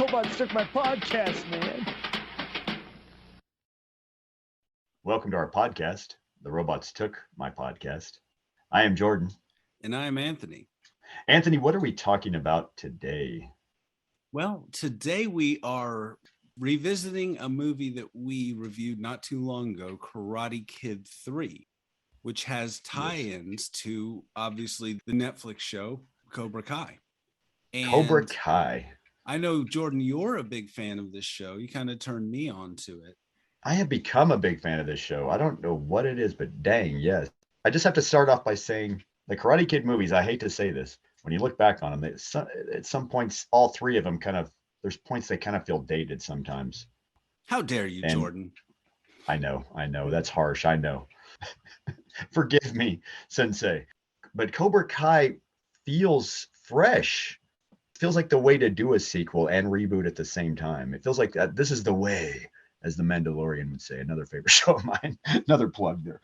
robots took my podcast, man. Welcome to our podcast, The Robots Took My Podcast. I am Jordan. And I am Anthony. Anthony, what are we talking about today? Well, today we are revisiting a movie that we reviewed not too long ago, Karate Kid 3, which has tie-ins to, obviously, the Netflix show, Cobra Kai. And Cobra Kai. I know, Jordan, you're a big fan of this show. You kind of turned me on to it. I have become a big fan of this show. I don't know what it is, but dang, yes. I just have to start off by saying the Karate Kid movies, I hate to say this, when you look back on them, at some points, all three of them there's points they kind of feel dated sometimes. How dare you, And Jordan? I know. That's harsh. I know. Forgive me, Sensei. But Cobra Kai feels fresh. Feels like the way to do a sequel and reboot at the same time. It feels like this is the way, as the Mandalorian would say, another favorite show of mine. Another plug there.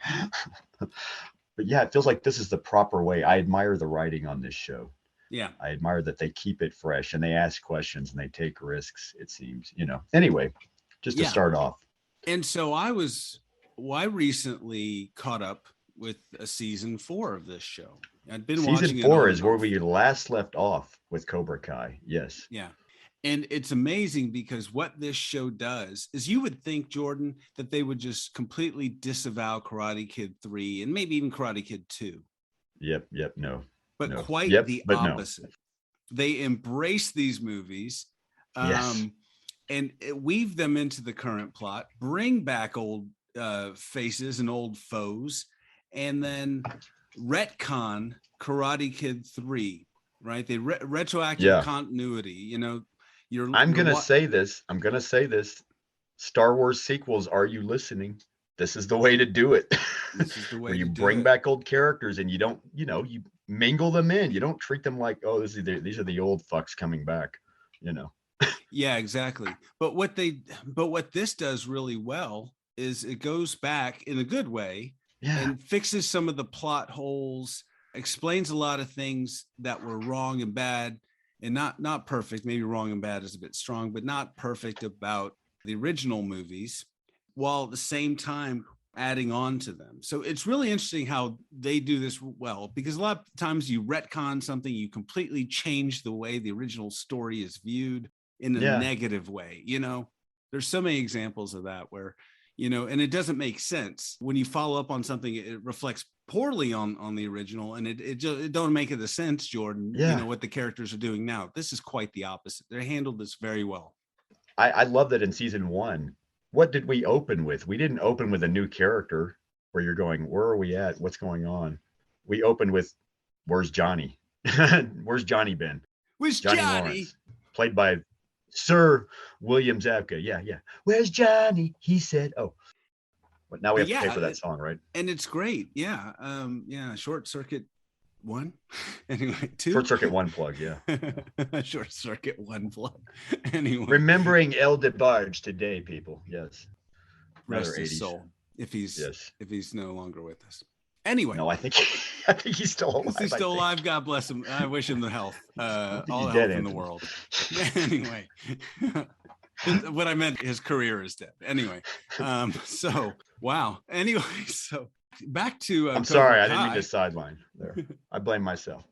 But yeah, it feels like this is the proper way. I admire the writing on this show. Yeah. I admire that they keep it fresh and they ask questions and they take risks, it seems, Anyway, just to start off. And so I recently caught up with a season 4 of this show. I'd been watching Season 4 is where we last left off with Cobra Kai. Yes. Yeah. And it's amazing because what this show does is you would think, Jordan, that they would just completely disavow Karate Kid 3 and maybe even Karate Kid 2. Yep. No. But no. quite yep, the but opposite. No. They embrace these movies and weave them into the current plot, bring back old faces and old foes, and then retcon Karate Kid 3, right? They retroactive continuity, I'm going to say this. Star Wars sequels, are you listening? This is the way to do it. This is the way where you bring back old characters and you don't, you mingle them in. You don't treat them like, oh, these are the old fucks coming back, Yeah, exactly. But what this does really well is it goes back in a good way and fixes some of the plot holes, explains a lot of things that were wrong and bad and not perfect. Maybe wrong and bad is a bit strong, but not perfect about the original movies, while at the same time adding on to them. So it's really interesting how they do this well, because a lot of times you retcon something, you completely change the way the original story is viewed in a negative way. There's so many examples of that where, and it doesn't make sense when you follow up on something. It reflects poorly on the original, and it don't make it a sense, Jordan. What the characters are doing now. This is quite the opposite. They handled this very well. I love that in season 1. What did we open with? We didn't open with a new character where you're going, where are we at? What's going on? We opened with, where's Johnny? Where's Johnny been? Where's Johnny? Lawrence, played by Sir William Zabka. Yeah. Where's Johnny? He said, oh. But now we have to pay for that song, right? And it's great. Yeah. Short Circuit 1. Anyway, 2. Short Circuit 1 plug, yeah. Short Circuit 1 plug. Anyway. Remembering El DeBarge today, people. Yes. Rest his soul. If he's no longer with us. Anyway. No, I think he's still alive. He's still alive. God bless him. I wish him the health. All the health in the world. Anyway. What I meant, his career is dead. Anyway. So wow. Anyway, so back to I'm sorry, I didn't mean to sideline there. I blame myself.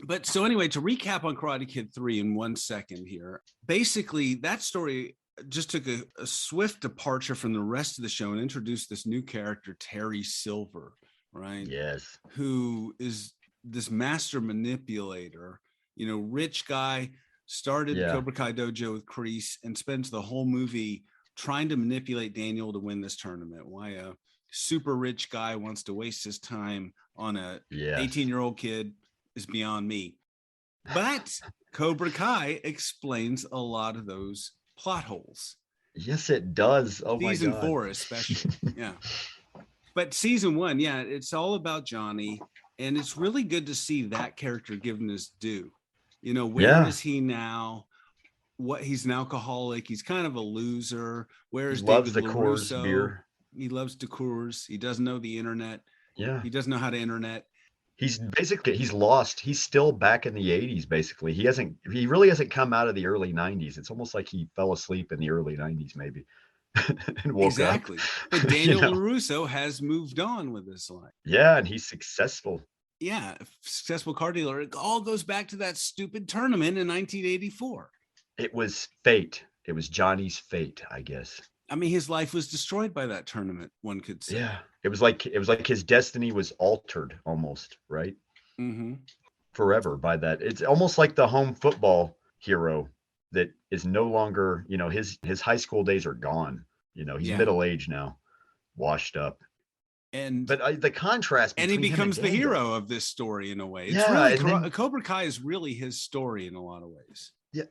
But so anyway, to recap on Karate Kid 3 in 1 second here, basically that story just took a swift departure from the rest of the show and introduced this new character, Terry Silver, right? Yes. Who is this master manipulator, rich guy, started the Cobra Kai dojo with Kreese and spends the whole movie trying to manipulate Daniel to win this tournament. Why a super rich guy wants to waste his time on a 18-year-old kid is beyond me. But Cobra Kai explains a lot of those plot holes. Yes, it does. Oh my God. Season 4 especially. Yeah. But season 1, it's all about Johnny, and it's really good to see that character given his due. Where is he now? What, he's an alcoholic. He's kind of a loser. Where is David LaRusso? Beer. He loves the Coors. He doesn't know the internet. Yeah. He doesn't know how to internet. He's lost. He's still back in the 80s, basically. He really hasn't come out of the early 90s. It's almost like he fell asleep in the early 90s, maybe, and woke up. Exactly. But Daniel LaRusso has moved on with his life. Yeah, and he's successful. Yeah, successful car dealer. It all goes back to that stupid tournament in 1984. It was fate. It was Johnny's fate, I guess. I mean, his life was destroyed by that tournament, one could say. Yeah. It was like his destiny was altered almost, right? Mm-hmm. Forever by that. It's almost like the home football hero that is no longer, his high school days are gone. He's middle-aged now, washed up. But the contrast and he between becomes him the and Daniel, hero of this story in a way. It's Yeah, really Cobra Kai is really his story in a lot of ways. Yeah,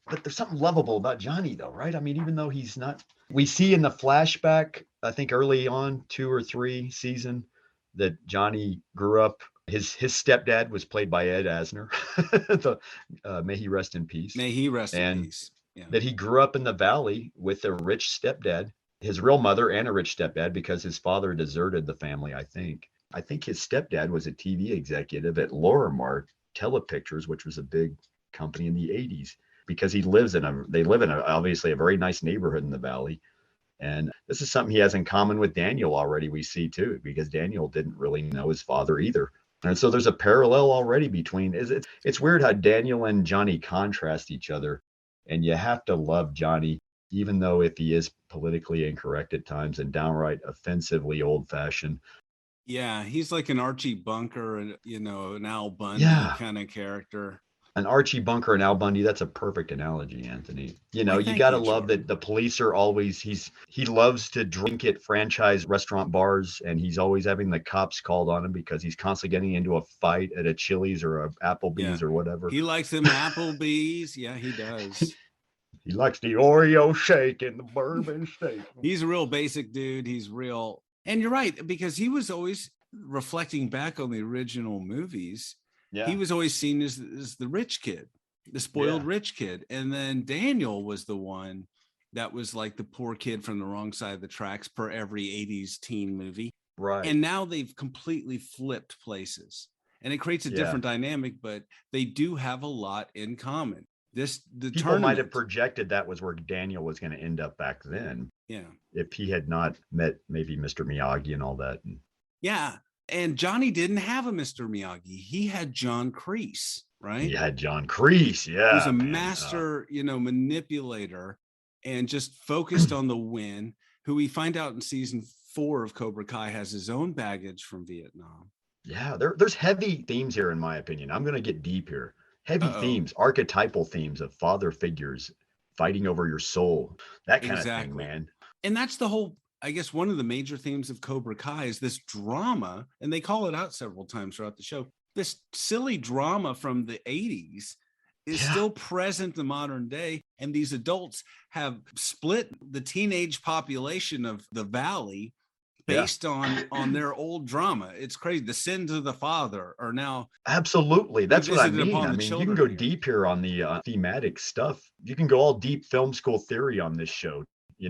but there's something lovable about Johnny, though, right? I mean, even though he's not, we see in the flashback, I think early on, 2 or 3 season, that Johnny grew up. His stepdad was played by Ed Asner. May he rest in peace. May he rest in peace. Yeah. That he grew up in the valley with a rich stepdad, his real mother, and a rich stepdad because his father deserted the family. I think his stepdad was a TV executive at Lorimar Telepictures, which was a big company in the 80s, because they live in obviously a very nice neighborhood in the valley. And this is something he has in common with Daniel already, we see too, because Daniel didn't really know his father either. And so there's a parallel already between, it's weird how Daniel and Johnny contrast each other. And you have to love Johnny, even though if he is politically incorrect at times and downright offensively old fashioned. Yeah, he's like an Archie Bunker, an Al Bundy kind of character. An Archie Bunker and Al Bundy, that's a perfect analogy, Anthony. You got to love that the police are always, he loves to drink at franchise restaurant bars, and he's always having the cops called on him because he's constantly getting into a fight at a Chili's or a Applebee's or whatever. He likes them Applebee's. Yeah, he does. He likes the Oreo shake and the bourbon steak. He's a real basic dude. He's real. And you're right, because he was always reflecting back on the original movies. Yeah. He was always seen as the rich kid, the spoiled rich kid. And then Daniel was the one that was like the poor kid from the wrong side of the tracks per every 80s teen movie. Right. And now they've completely flipped places. And it creates a different dynamic, but they do have a lot in common. People might have projected that was where Daniel was going to end up back then. Yeah. If he had not met maybe Mr. Miyagi and all that. Yeah. And Johnny didn't have a Mr. Miyagi. He had John Kreese, right? He had John Kreese, yeah. He was a master, manipulator, and just focused on the win, who we find out in season 4 of Cobra Kai has his own baggage from Vietnam. Yeah, there's heavy themes here, in my opinion. I'm going to get deep here. Heavy themes, archetypal themes of father figures fighting over your soul, that kind of thing, man. And that's the whole, I guess, one of the major themes of Cobra Kai is this drama, and they call it out several times throughout the show. This silly drama from the 80s is still present in the modern day, and these adults have split the teenage population of the valley based on their old drama. It's crazy. The sins of the father are now absolutely. That's what I mean. I mean, you can go deep here on the thematic stuff. You can go all deep film school theory on this show. I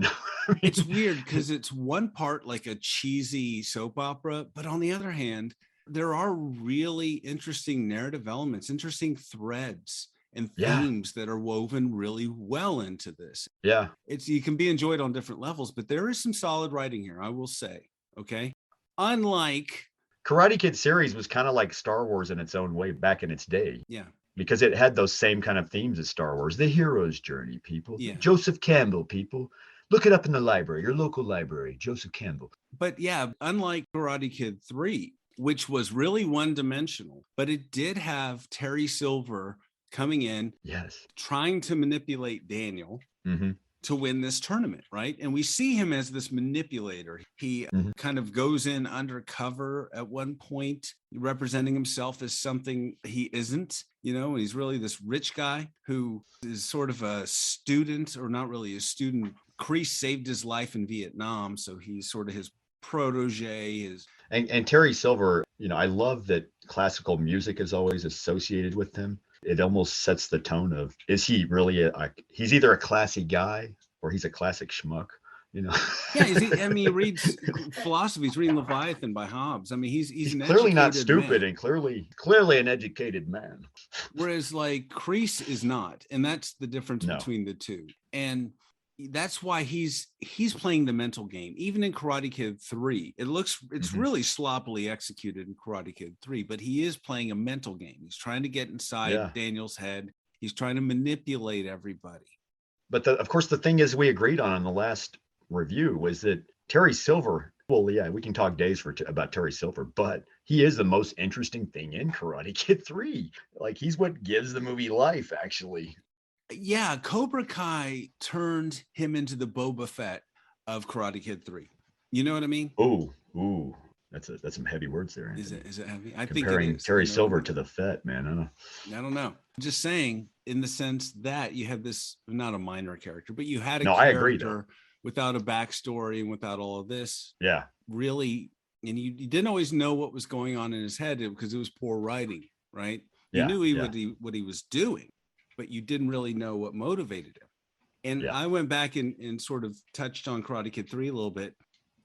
mean, it's weird because it's one part like a cheesy soap opera, but on the other hand, there are really interesting narrative elements, interesting threads and themes that are woven really well into this. Yeah. You can be enjoyed on different levels, but there is some solid writing here, I will say. Okay. Unlike Karate Kid series was kind of like Star Wars in its own way back in its day. Yeah. Because it had those same kind of themes as Star Wars. The hero's journey, people. Yeah. Joseph Campbell, people. Look it up in the library, your local library, Joseph Campbell. But yeah, unlike Karate Kid 3, which was really one-dimensional, but it did have Terry Silver coming in, trying to manipulate Daniel to win this tournament, right? And we see him as this manipulator. He kind of goes in undercover at one point, representing himself as something he isn't, and he's really this rich guy who is sort of a student, or not really a student. Kreese saved his life in Vietnam, so he's sort of his protege. And Terry Silver, I love that classical music is always associated with him. It almost sets the tone of, is he really he's either a classy guy or he's a classic schmuck. you know. Yeah, he reads philosophy. He's reading Leviathan by Hobbes. I mean, he's an clearly not educated stupid, man. and clearly an educated man. Whereas like Kreese is not, and that's the difference No. between the two. And that's why he's playing the mental game. Even in Karate Kid 3, it's really sloppily executed in Karate Kid 3, but he is playing a mental game. He's trying to get inside Daniel's head. He's trying to manipulate everybody. But of course, the thing is, we agreed on in the last review was that Terry Silver. Well, yeah, we can talk days about Terry Silver, but he is the most interesting thing in Karate Kid 3. Like, he's what gives the movie life, actually. Yeah, Cobra Kai turned him into the Boba Fett of Karate Kid 3. You know what I mean? Ooh, that's some heavy words there. Anthony. Is it heavy? I Comparing think it is. Terry Silver to the Fett, man. I don't know. I'm just saying, in the sense that you have this, not a minor character, but you had a I agree, character without a backstory and without all of this. Yeah. Really, and you didn't always know what was going on in his head because it was poor writing, right? You knew what he was doing, but you didn't really know what motivated him. And I went back and sort of touched on Karate Kid 3 a little bit,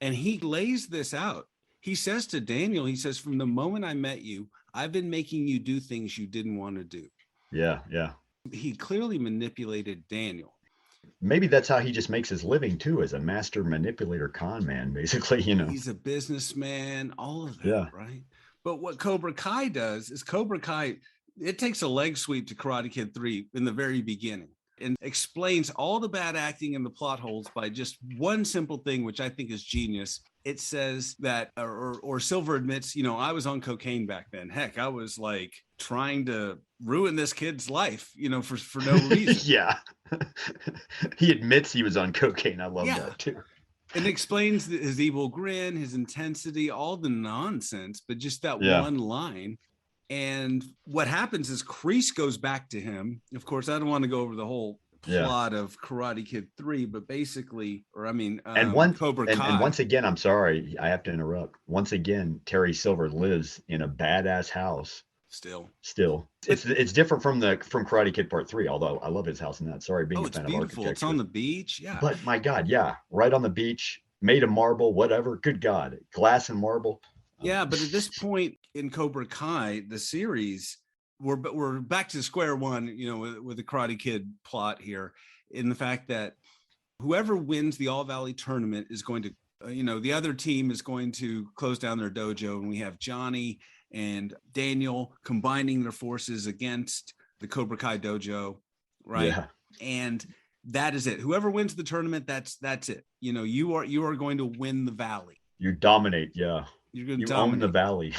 and he lays this out. He says to Daniel, he says, from the moment I met you, I've been making you do things you didn't want to do. Yeah. He clearly manipulated Daniel. Maybe that's how he just makes his living too, as a master manipulator con man, basically, you know. He's a businessman, all of that, right? But what Cobra Kai does is it takes a leg sweep to Karate Kid 3 in the very beginning and explains all the bad acting and the plot holes by just one simple thing, which I think is genius. It says that, or Silver admits, I was on cocaine back then. Heck, I was like trying to ruin this kid's life, for no reason. Yeah. He admits he was on cocaine. I love that too. And explains his evil grin, his intensity, all the nonsense, but just that one line. And what happens is Kreese goes back to him. Of course, I don't want to go over the whole plot of Karate Kid 3, but basically, Cobra Kai. And once again, I'm sorry, I have to interrupt. Once again, Terry Silver lives in a badass house. Still, it's different from Karate Kid Part 3. Although I love his house in that. Sorry, being a fan of architecture. It's on the beach, But my God, right on the beach, made of marble, whatever. Good God, glass and marble. Yeah, but at this point in Cobra Kai, the series, we're back to square one, with the Karate Kid plot here, in the fact that whoever wins the All Valley tournament is going to, the other team is going to close down their dojo, and we have Johnny and Daniel combining their forces against the Cobra Kai dojo, right? Yeah. And that is it. Whoever wins the tournament, that's it. You are going to win the valley. You dominate, yeah. You're going to own the valley.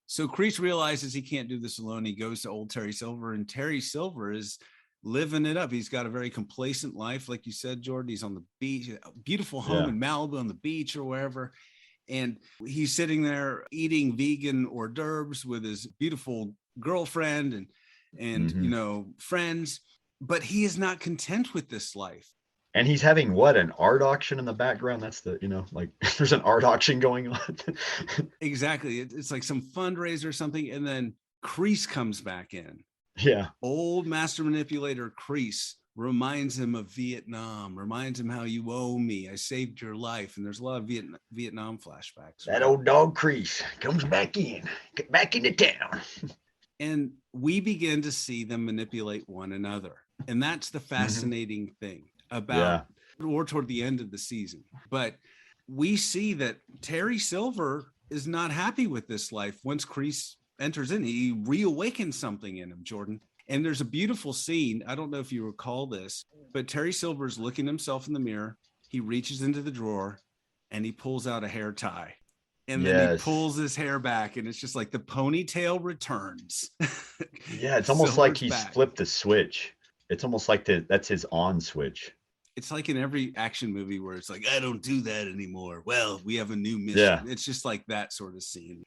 So Kreese realizes he can't do this alone. He goes to old Terry Silver, and Terry Silver is living it up. He's got a very complacent life, like you said, Jordan. He's on the beach, a beautiful home in Malibu on the beach or wherever. And he's sitting there eating vegan hors d'oeuvres with his beautiful girlfriend and friends. But he is not content with this life. And he's having an art auction in the background. That's there's an art auction going on. Exactly. It's like some fundraiser or something. And then Kreese comes back in. Yeah. Old master manipulator Kreese reminds him of Vietnam, reminds him how you owe me. I saved your life. And there's a lot of Vietnam flashbacks. That old dog Kreese comes back in, get back into town. And we begin to see them manipulate one another. And that's the fascinating thing about or toward the end of the season. But we see that Terry Silver is not happy with this life. Once Kreese enters in, he reawakens something in him, Jordan. And there's a beautiful scene. I don't know if you recall this, but Terry Silver's looking himself in the mirror. He reaches into the drawer and he pulls out a hair tie. And then he pulls his hair back, and it's just like the ponytail returns. Yeah, it's almost like he's flipped the switch. It's almost like that's his on switch. It's like in every action movie where it's like, I don't do that anymore. Well, we have a new mission. Yeah. It's just like that sort of scene.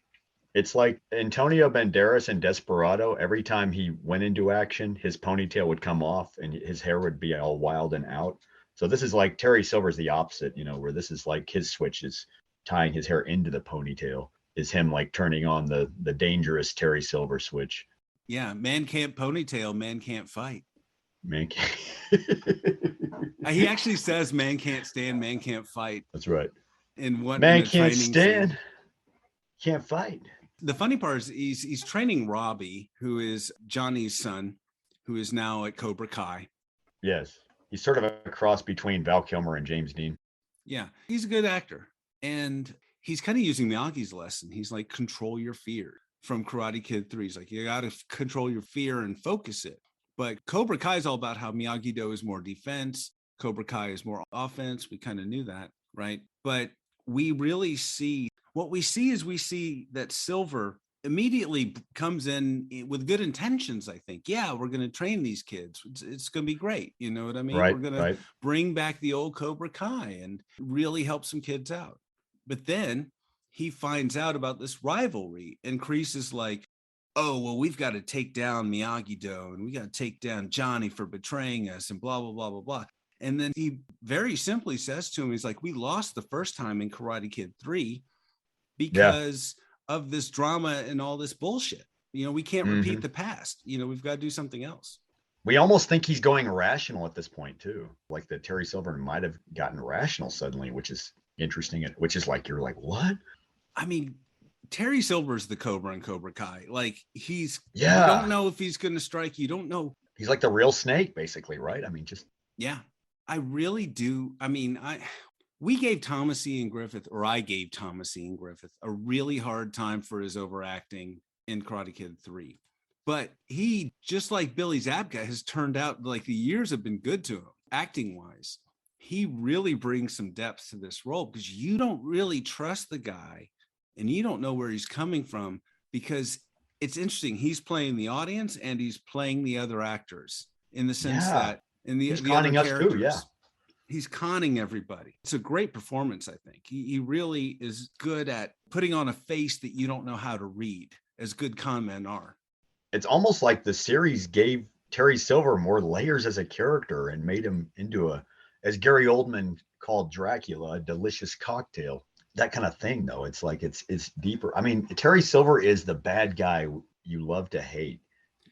It's like Antonio Banderas in Desperado. Every time he went into action, his ponytail would come off and his hair would be all wild and out. So this is like Terry Silver's the opposite, where this is like his switch is tying his hair into the ponytail, is him like turning on the dangerous Terry Silver switch. Yeah, man can't ponytail, man can't fight. Man can't. He actually says, "Man can't stand, man can't fight." That's right. In what Man in a can't training stand, scene. can't fight. The funny part is he's training Robbie, who is Johnny's son, who is now at Cobra Kai. Yes. He's sort of a cross between Val Kilmer and James Dean. Yeah, he's a good actor. And he's kind of using Miyagi's lesson. He's like, control your fear from Karate Kid 3. He's like, you got to control your fear and focus it. But Cobra Kai is all about how Miyagi-Do is more defense. Cobra Kai is more offense. We kind of knew that, right? But we really see, what we see is we see that Silver immediately comes in with good intentions. I think, yeah, we're going to train these kids. It's going to be great. You know what I mean? Right, We're going to bring back the old Cobra Kai and really help some kids out. But then he finds out about this rivalry, and Kreese is like, oh, well, we've got to take down Miyagi-Do, and we got to take down Johnny for betraying us, and blah, blah, blah, blah, blah. And then he very simply says to him, he's like, we lost the first time in Karate Kid 3 because of this drama and all this bullshit. You know, we can't repeat the past. You know, we've got to do something else. We almost think he's going irrational at this point, too. Like that Terry Silver might have gotten rational suddenly, which is interesting. Which is like, you're like, what? I mean, Terry Silver's the Cobra in Cobra Kai. Like, you Yeah. don't know if he's going to strike. You don't know. He's like the real Snake, basically, right? I mean, just. Yeah, I really do. I mean, we gave Thomas Ian Griffith, or I gave Thomas Ian Griffith, a really hard time for his overacting in Karate Kid 3. But he, just like Billy Zabka, has turned out like the years have been good to him, acting wise. He really brings some depth to this role because you don't really trust the guy and you don't know where he's coming from, because it's interesting. He's playing the audience and he's playing the other actors in the sense that in the conning other us characters. too, yeah. He's conning everybody. It's a great performance, I think. He really is good at putting on a face that you don't know how to read, as good con men are. It's almost like the series gave Terry Silver more layers as a character and made him into as Gary Oldman called Dracula, a delicious cocktail. That kind of thing, though. It's like it's deeper. I mean, Terry Silver is the bad guy you love to hate.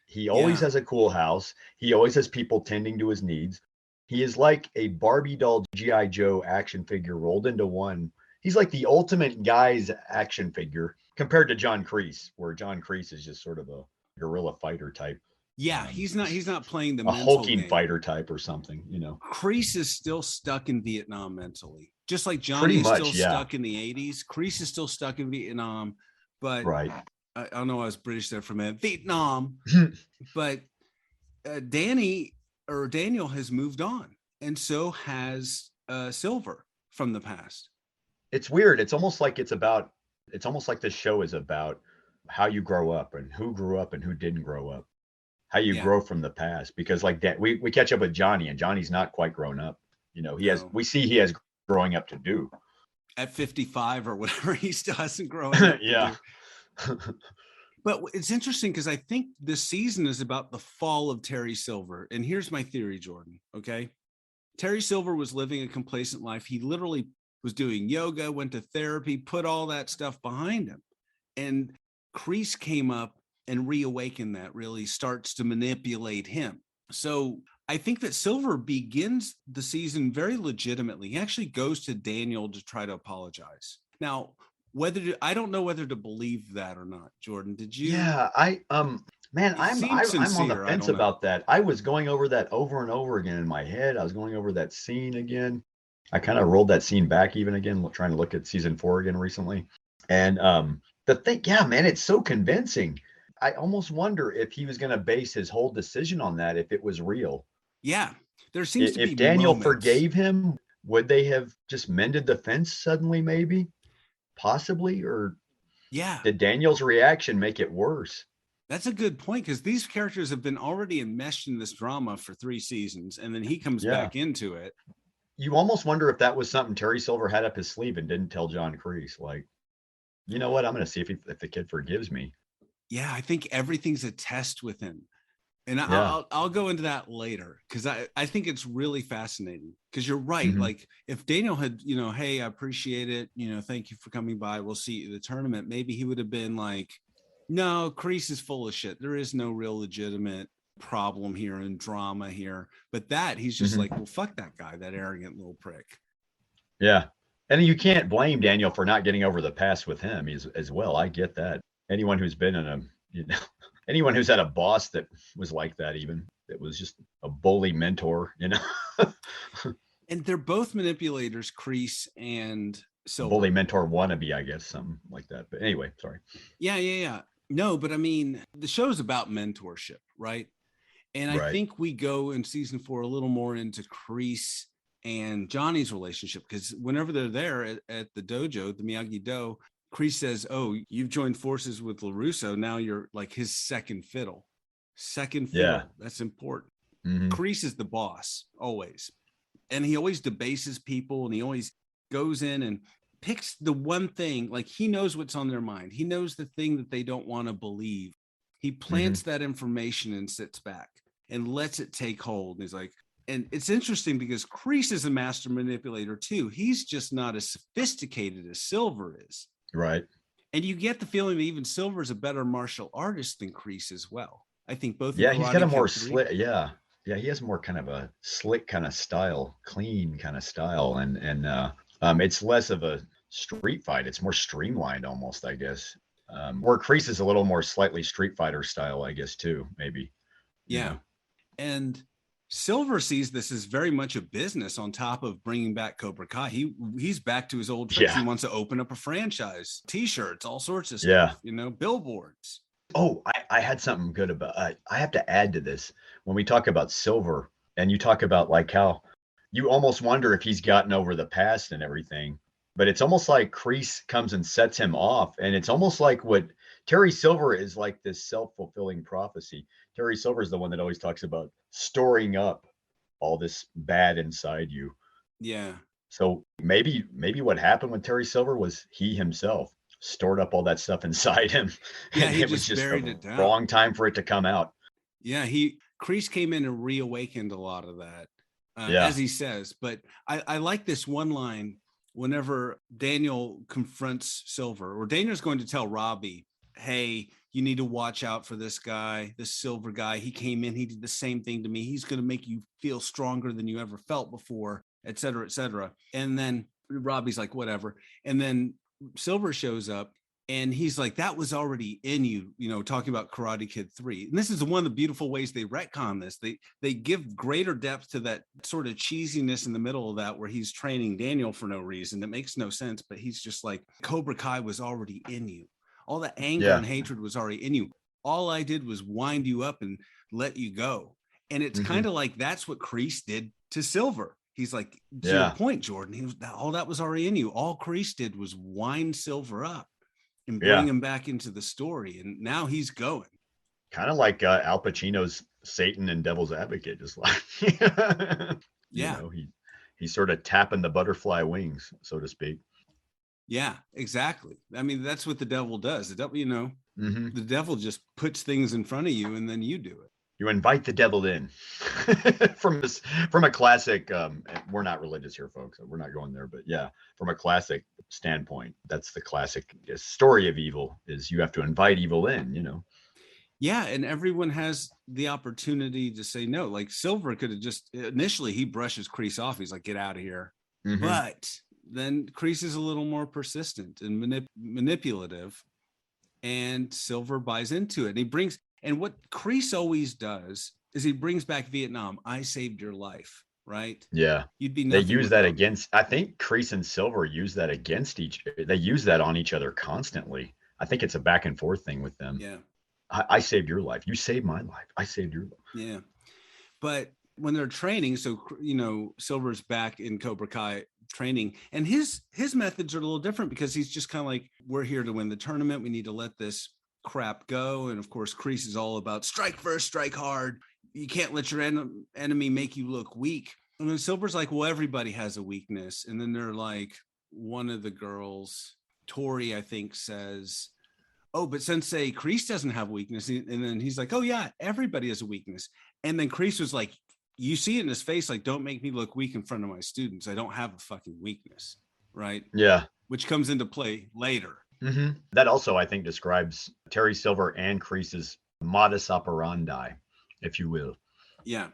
He always has a cool house. He always has people tending to his needs. He is like a Barbie doll G.I. Joe action figure rolled into one. He's like the ultimate guy's action figure compared to John Kreese, where John Kreese is just sort of a guerrilla fighter type. Yeah, he's not playing the a hulking fighter type or something, you know. Kreese is still stuck in Vietnam mentally, just like Johnny is still stuck in the 80s. Kreese is still stuck in Vietnam, but I don't know. I was British there for a minute. Vietnam, but Daniel has moved on, and so has Silver from the past. It's weird. It's almost like this show is about how you grow up and who grew up and who didn't grow up, how you grow from the past. Because like that, we catch up with Johnny, and Johnny's not quite grown up. You know, he has growing up to do. At 55 or whatever, he still hasn't grown up. Yeah. But it's interesting because I think this season is about the fall of Terry Silver. And here's my theory, Jordan. Okay. Terry Silver was living a complacent life. He literally was doing yoga, went to therapy, put all that stuff behind him. And Kreese came up and reawakened that, really starts to manipulate him. So I think that Silver begins the season very legitimately. He actually goes to Daniel to try to apologize. Now, I don't know whether to believe that or not. Jordan, did you? Yeah, I'm on the fence about that. I was going over that over and over again in my head. I was going over that scene again. I kind of rolled that scene back even again, trying to look at season 4 again recently. And the thing, yeah, man, it's so convincing. I almost wonder if he was going to base his whole decision on that, if it was real. Yeah, there seems to be if Daniel moments. Forgave him, would they have just mended the fence suddenly, maybe? Possibly, or did Daniel's reaction make it worse? That's a good point, because these characters have been already enmeshed in this drama for 3 seasons, and then he comes back into it. You almost wonder if that was something Terry Silver had up his sleeve and didn't tell John Kreese. Like, you know what? I'm going to see if the kid forgives me. Yeah, I think everything's a test with him. And I'll go into that later, because I think it's really fascinating, because you're right. Mm-hmm. Like if Daniel had, hey, I appreciate it. Thank you for coming by. We'll see you at the tournament. Maybe he would have been like, no, Kreese is full of shit. There is no real legitimate problem here and drama here. But that he's just like, well, fuck that guy, that arrogant little prick. Yeah. And you can't blame Daniel for not getting over the past with him as well. I get that. Anyone who's been in anyone who's had a boss that was like that, even that was just a bully mentor, And they're both manipulators, Kreese and Silver. Bully mentor wannabe, I guess, something like that. But anyway, sorry. Yeah. No, but I mean, the show's about mentorship, right? And I think we go in season 4 a little more into Kreese and Johnny's relationship, because whenever they're there at the dojo, the Miyagi-Do, Kreese says, "Oh, you've joined forces with LaRusso. Now you're like his second fiddle." Second fiddle. Yeah. That's important. Kreese is the boss always. And he always debases people, and he always goes in and picks the one thing, like he knows what's on their mind. He knows the thing that they don't want to believe. He plants that information and sits back and lets it take hold. And he's like, and it's interesting because Kreese is a master manipulator too. He's just not as sophisticated as Silver is. Right. And you get the feeling that even Silver is a better martial artist than Kreese as well. I think both. Yeah, he's got a more slick. Yeah, he has more kind of a slick kind of style, clean kind of style, and it's less of a street fight. It's more streamlined, almost, I guess. Where Kreese is a little more slightly Street Fighter style, I guess, too, maybe. Yeah, and Silver sees this as very much a business on top of bringing back Cobra Kai. He's back to his old tricks. He wants to open up a franchise, T-shirts, all sorts of stuff, billboards. Oh, I had something good about, I have to add to this. When we talk about Silver and you talk about like how you almost wonder if he's gotten over the past and everything, but it's almost like Kreese comes and sets him off. And it's almost like what Terry Silver is, like this self-fulfilling prophecy. Terry Silver is the one that always talks about storing up all this bad inside you. Yeah. So maybe what happened with Terry Silver was he himself stored up all that stuff inside him. Yeah, and he it was just buried the it down. wrong time for it to come out. Yeah, Kreese came in and reawakened a lot of that, as he says. But I like this one line whenever Daniel confronts Silver, or Daniel's going to tell Robbie, hey, you need to watch out for this guy, this Silver guy. He came in, he did the same thing to me. He's going to make you feel stronger than you ever felt before, et cetera, et cetera. And then Robbie's like, whatever. And then Silver shows up and he's like, that was already in you, talking about Karate Kid 3. And this is one of the beautiful ways they retcon this. They give greater depth to that sort of cheesiness in the middle of that, where he's training Daniel for no reason. That makes no sense, but he's just like, Cobra Kai was already in you. All the anger and hatred was already in you. All I did was wind you up and let you go. And it's kind of like, that's what Kreese did to Silver. He's like, to your point, Jordan, all that was already in you. All Kreese did was wind Silver up and bring him back into the story. And now he's going. Kind of like Al Pacino's Satan and Devil's Advocate, just like, he's sort of tapping the butterfly wings, so to speak. Yeah, exactly. I mean, that's what the devil does. The devil, the devil just puts things in front of you and then you do it. You invite the devil in from a classic. We're not religious here, folks. We're not going there, but from a classic standpoint, that's the classic story of evil, is you have to invite evil in, Yeah. And everyone has the opportunity to say no. Like Silver could have just initially, he brushes Kreese off. He's like, get out of here. But then Kreese is a little more persistent and manipulative, and Silver buys into it. And what Kreese always does is he brings back Vietnam. I saved your life, right? Yeah. You'd be they use that against, I think Kreese and Silver use that against they use that on each other constantly. I think it's a back and forth thing with them. Yeah. I saved your life. You saved my life. I saved your life. Yeah. But when they're training, so, Silver's back in Cobra Kai training, and his methods are a little different, because he's just kind of like, we're here to win the tournament. We need to let this crap go. And of course, Kreese is all about strike first, strike hard. You can't let your enemy make you look weak. And then Silver's like, well, everybody has a weakness. And then they're like, one of the girls, Tori, I think, says, oh, but Sensei, Kreese doesn't have weakness. And then he's like, oh yeah, everybody has a weakness. And then Kreese was like, you see it in his face, like, don't make me look weak in front of my students. I don't have a fucking weakness, right? Yeah. Which comes into play later. That also, I think, describes Terry Silver and Kreese's modus operandi. if you will. Yeah.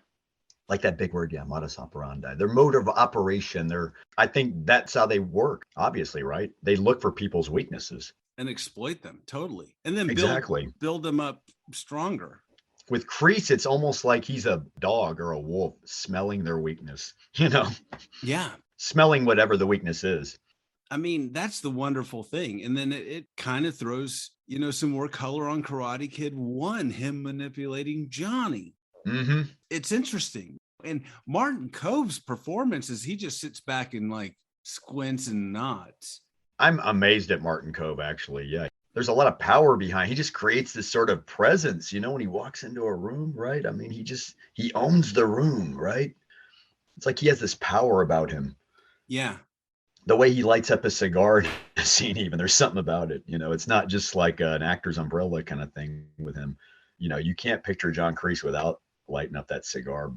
Like that big word, yeah, modus operandi. Their mode of operation, I think that's how they work, obviously, right? They look for people's weaknesses. And exploit them totally. And then Exactly. build them up stronger. With Kreese, it's almost like he's a dog or a wolf smelling their weakness, you know? Yeah. Smelling whatever the weakness is. I mean, that's the wonderful thing. And then it kind of throws, some more color on Karate Kid 1, him manipulating Johnny. Mm-hmm. It's interesting. And Martin Cove's performances, he just sits back and like squints and nods. I'm amazed at Martin Cove, actually. Yeah. There's a lot of power behind. He just creates this sort of presence, when he walks into a room, right? I mean, he owns the room, right? It's like he has this power about him. Yeah. The way he lights up a cigar in a scene, even, there's something about it. It's not just like an actor's umbrella kind of thing with him. You can't picture John Kreese without lighting up that cigar.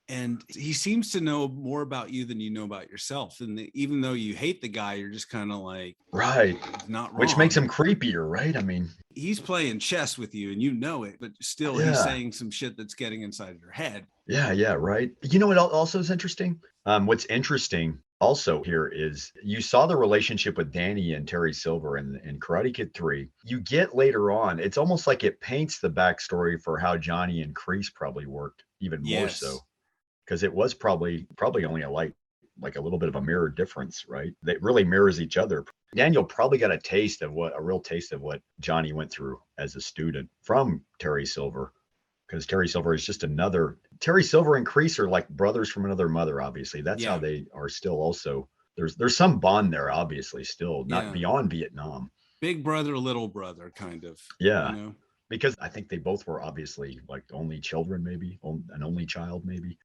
And he seems to know more about you than you know about yourself. And even though you hate the guy, you're just kind of like, right, not wrong. Which makes him creepier, right? I mean, he's playing chess with you and you know it, but still he's saying some shit that's getting inside your head. Yeah, right. You know what also is interesting? What's interesting also here is you saw the relationship with Danny and Terry Silver in Karate Kid 3. You get later on, it's almost like it paints the backstory for how Johnny and Kreese probably worked even more so. Because it was probably only like a little bit of a mirror difference, right? That really mirrors each other. Daniel probably got a real taste of what Johnny went through as a student from Terry Silver, because Terry Silver is just Terry Silver and Kreese are like brothers from another mother, obviously. That's how they are still also. There's some bond there, obviously, still, not beyond Vietnam. Big brother, little brother, kind of. Yeah. Because I think they both were obviously like only children, maybe, an only child, maybe.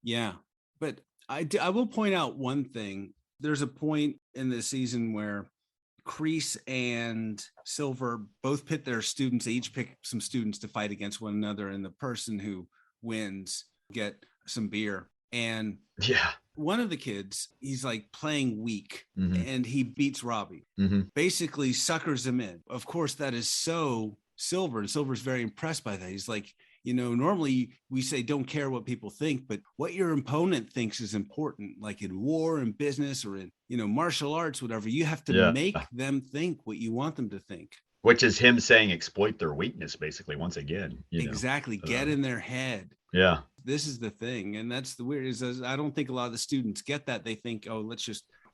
Yeah. But I will point out one thing. There's a point in this season where Kreese and Silver both pit their students. They each pick some students to fight against one another. And the person who wins get some beer. And one of the kids, he's like playing weak, and he beats Robbie, basically suckers him in. Of course, that is so Silver, and Silver's very impressed by that. He's like, normally we say don't care what people think, but what your opponent thinks is important. Like in war and business or in, martial arts, whatever, you have to make them think what you want them to think. Which is him saying exploit their weakness, basically, once again. Exactly. Get in their head. Yeah. This is the thing. And that's the weird is I don't think a lot of the students get that. They think, oh,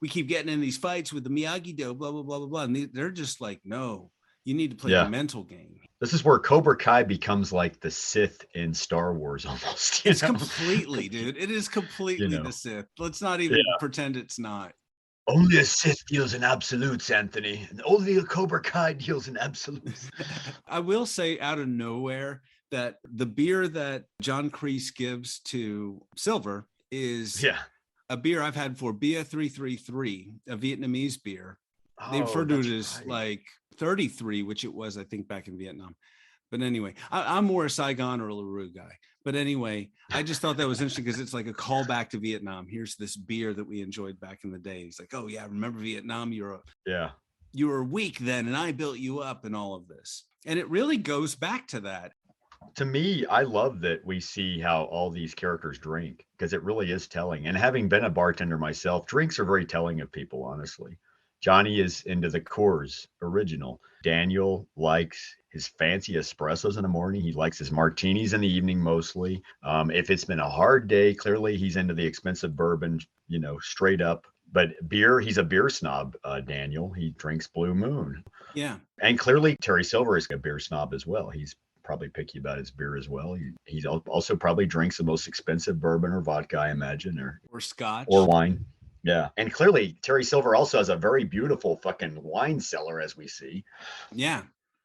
we keep getting in these fights with the Miyagi-Do, blah, blah, blah, blah, blah. And they're just like, no. You need to play the mental game. This is where Cobra Kai becomes like the Sith in Star Wars almost. It's completely, dude. It is completely the Sith. Let's not even pretend it's not. Only a Sith deals in absolutes, Anthony. And only a Cobra Kai deals in absolutes. I will say out of nowhere that the beer that John Kreese gives to Silver is a beer I've had for Bia 333, a Vietnamese beer. They refer to it as like 33, which it was, I think, back in Vietnam. But anyway, I'm more a Saigon or a LaRue guy. But anyway, I just thought that was interesting because it's like a callback to Vietnam. Here's this beer that we enjoyed back in the day. He's like, oh, yeah, remember Vietnam? You were weak then, and I built you up and all of this. And it really goes back to that. To me, I love that we see how all these characters drink, because it really is telling. And having been a bartender myself, drinks are very telling of people, honestly. Johnny is into the Coors original. Daniel likes his fancy espressos in the morning. He likes his martinis in the evening mostly. If it's been a hard day, clearly he's into the expensive bourbon, straight up. But beer, he's a beer snob, Daniel. He drinks Blue Moon. Yeah. And clearly Terry Silver is a beer snob as well. He's probably picky about his beer as well. He also probably drinks the most expensive bourbon or vodka, I imagine, or scotch or wine. Yeah. And clearly Terry Silver also has a very beautiful fucking wine cellar, as we see. Yeah.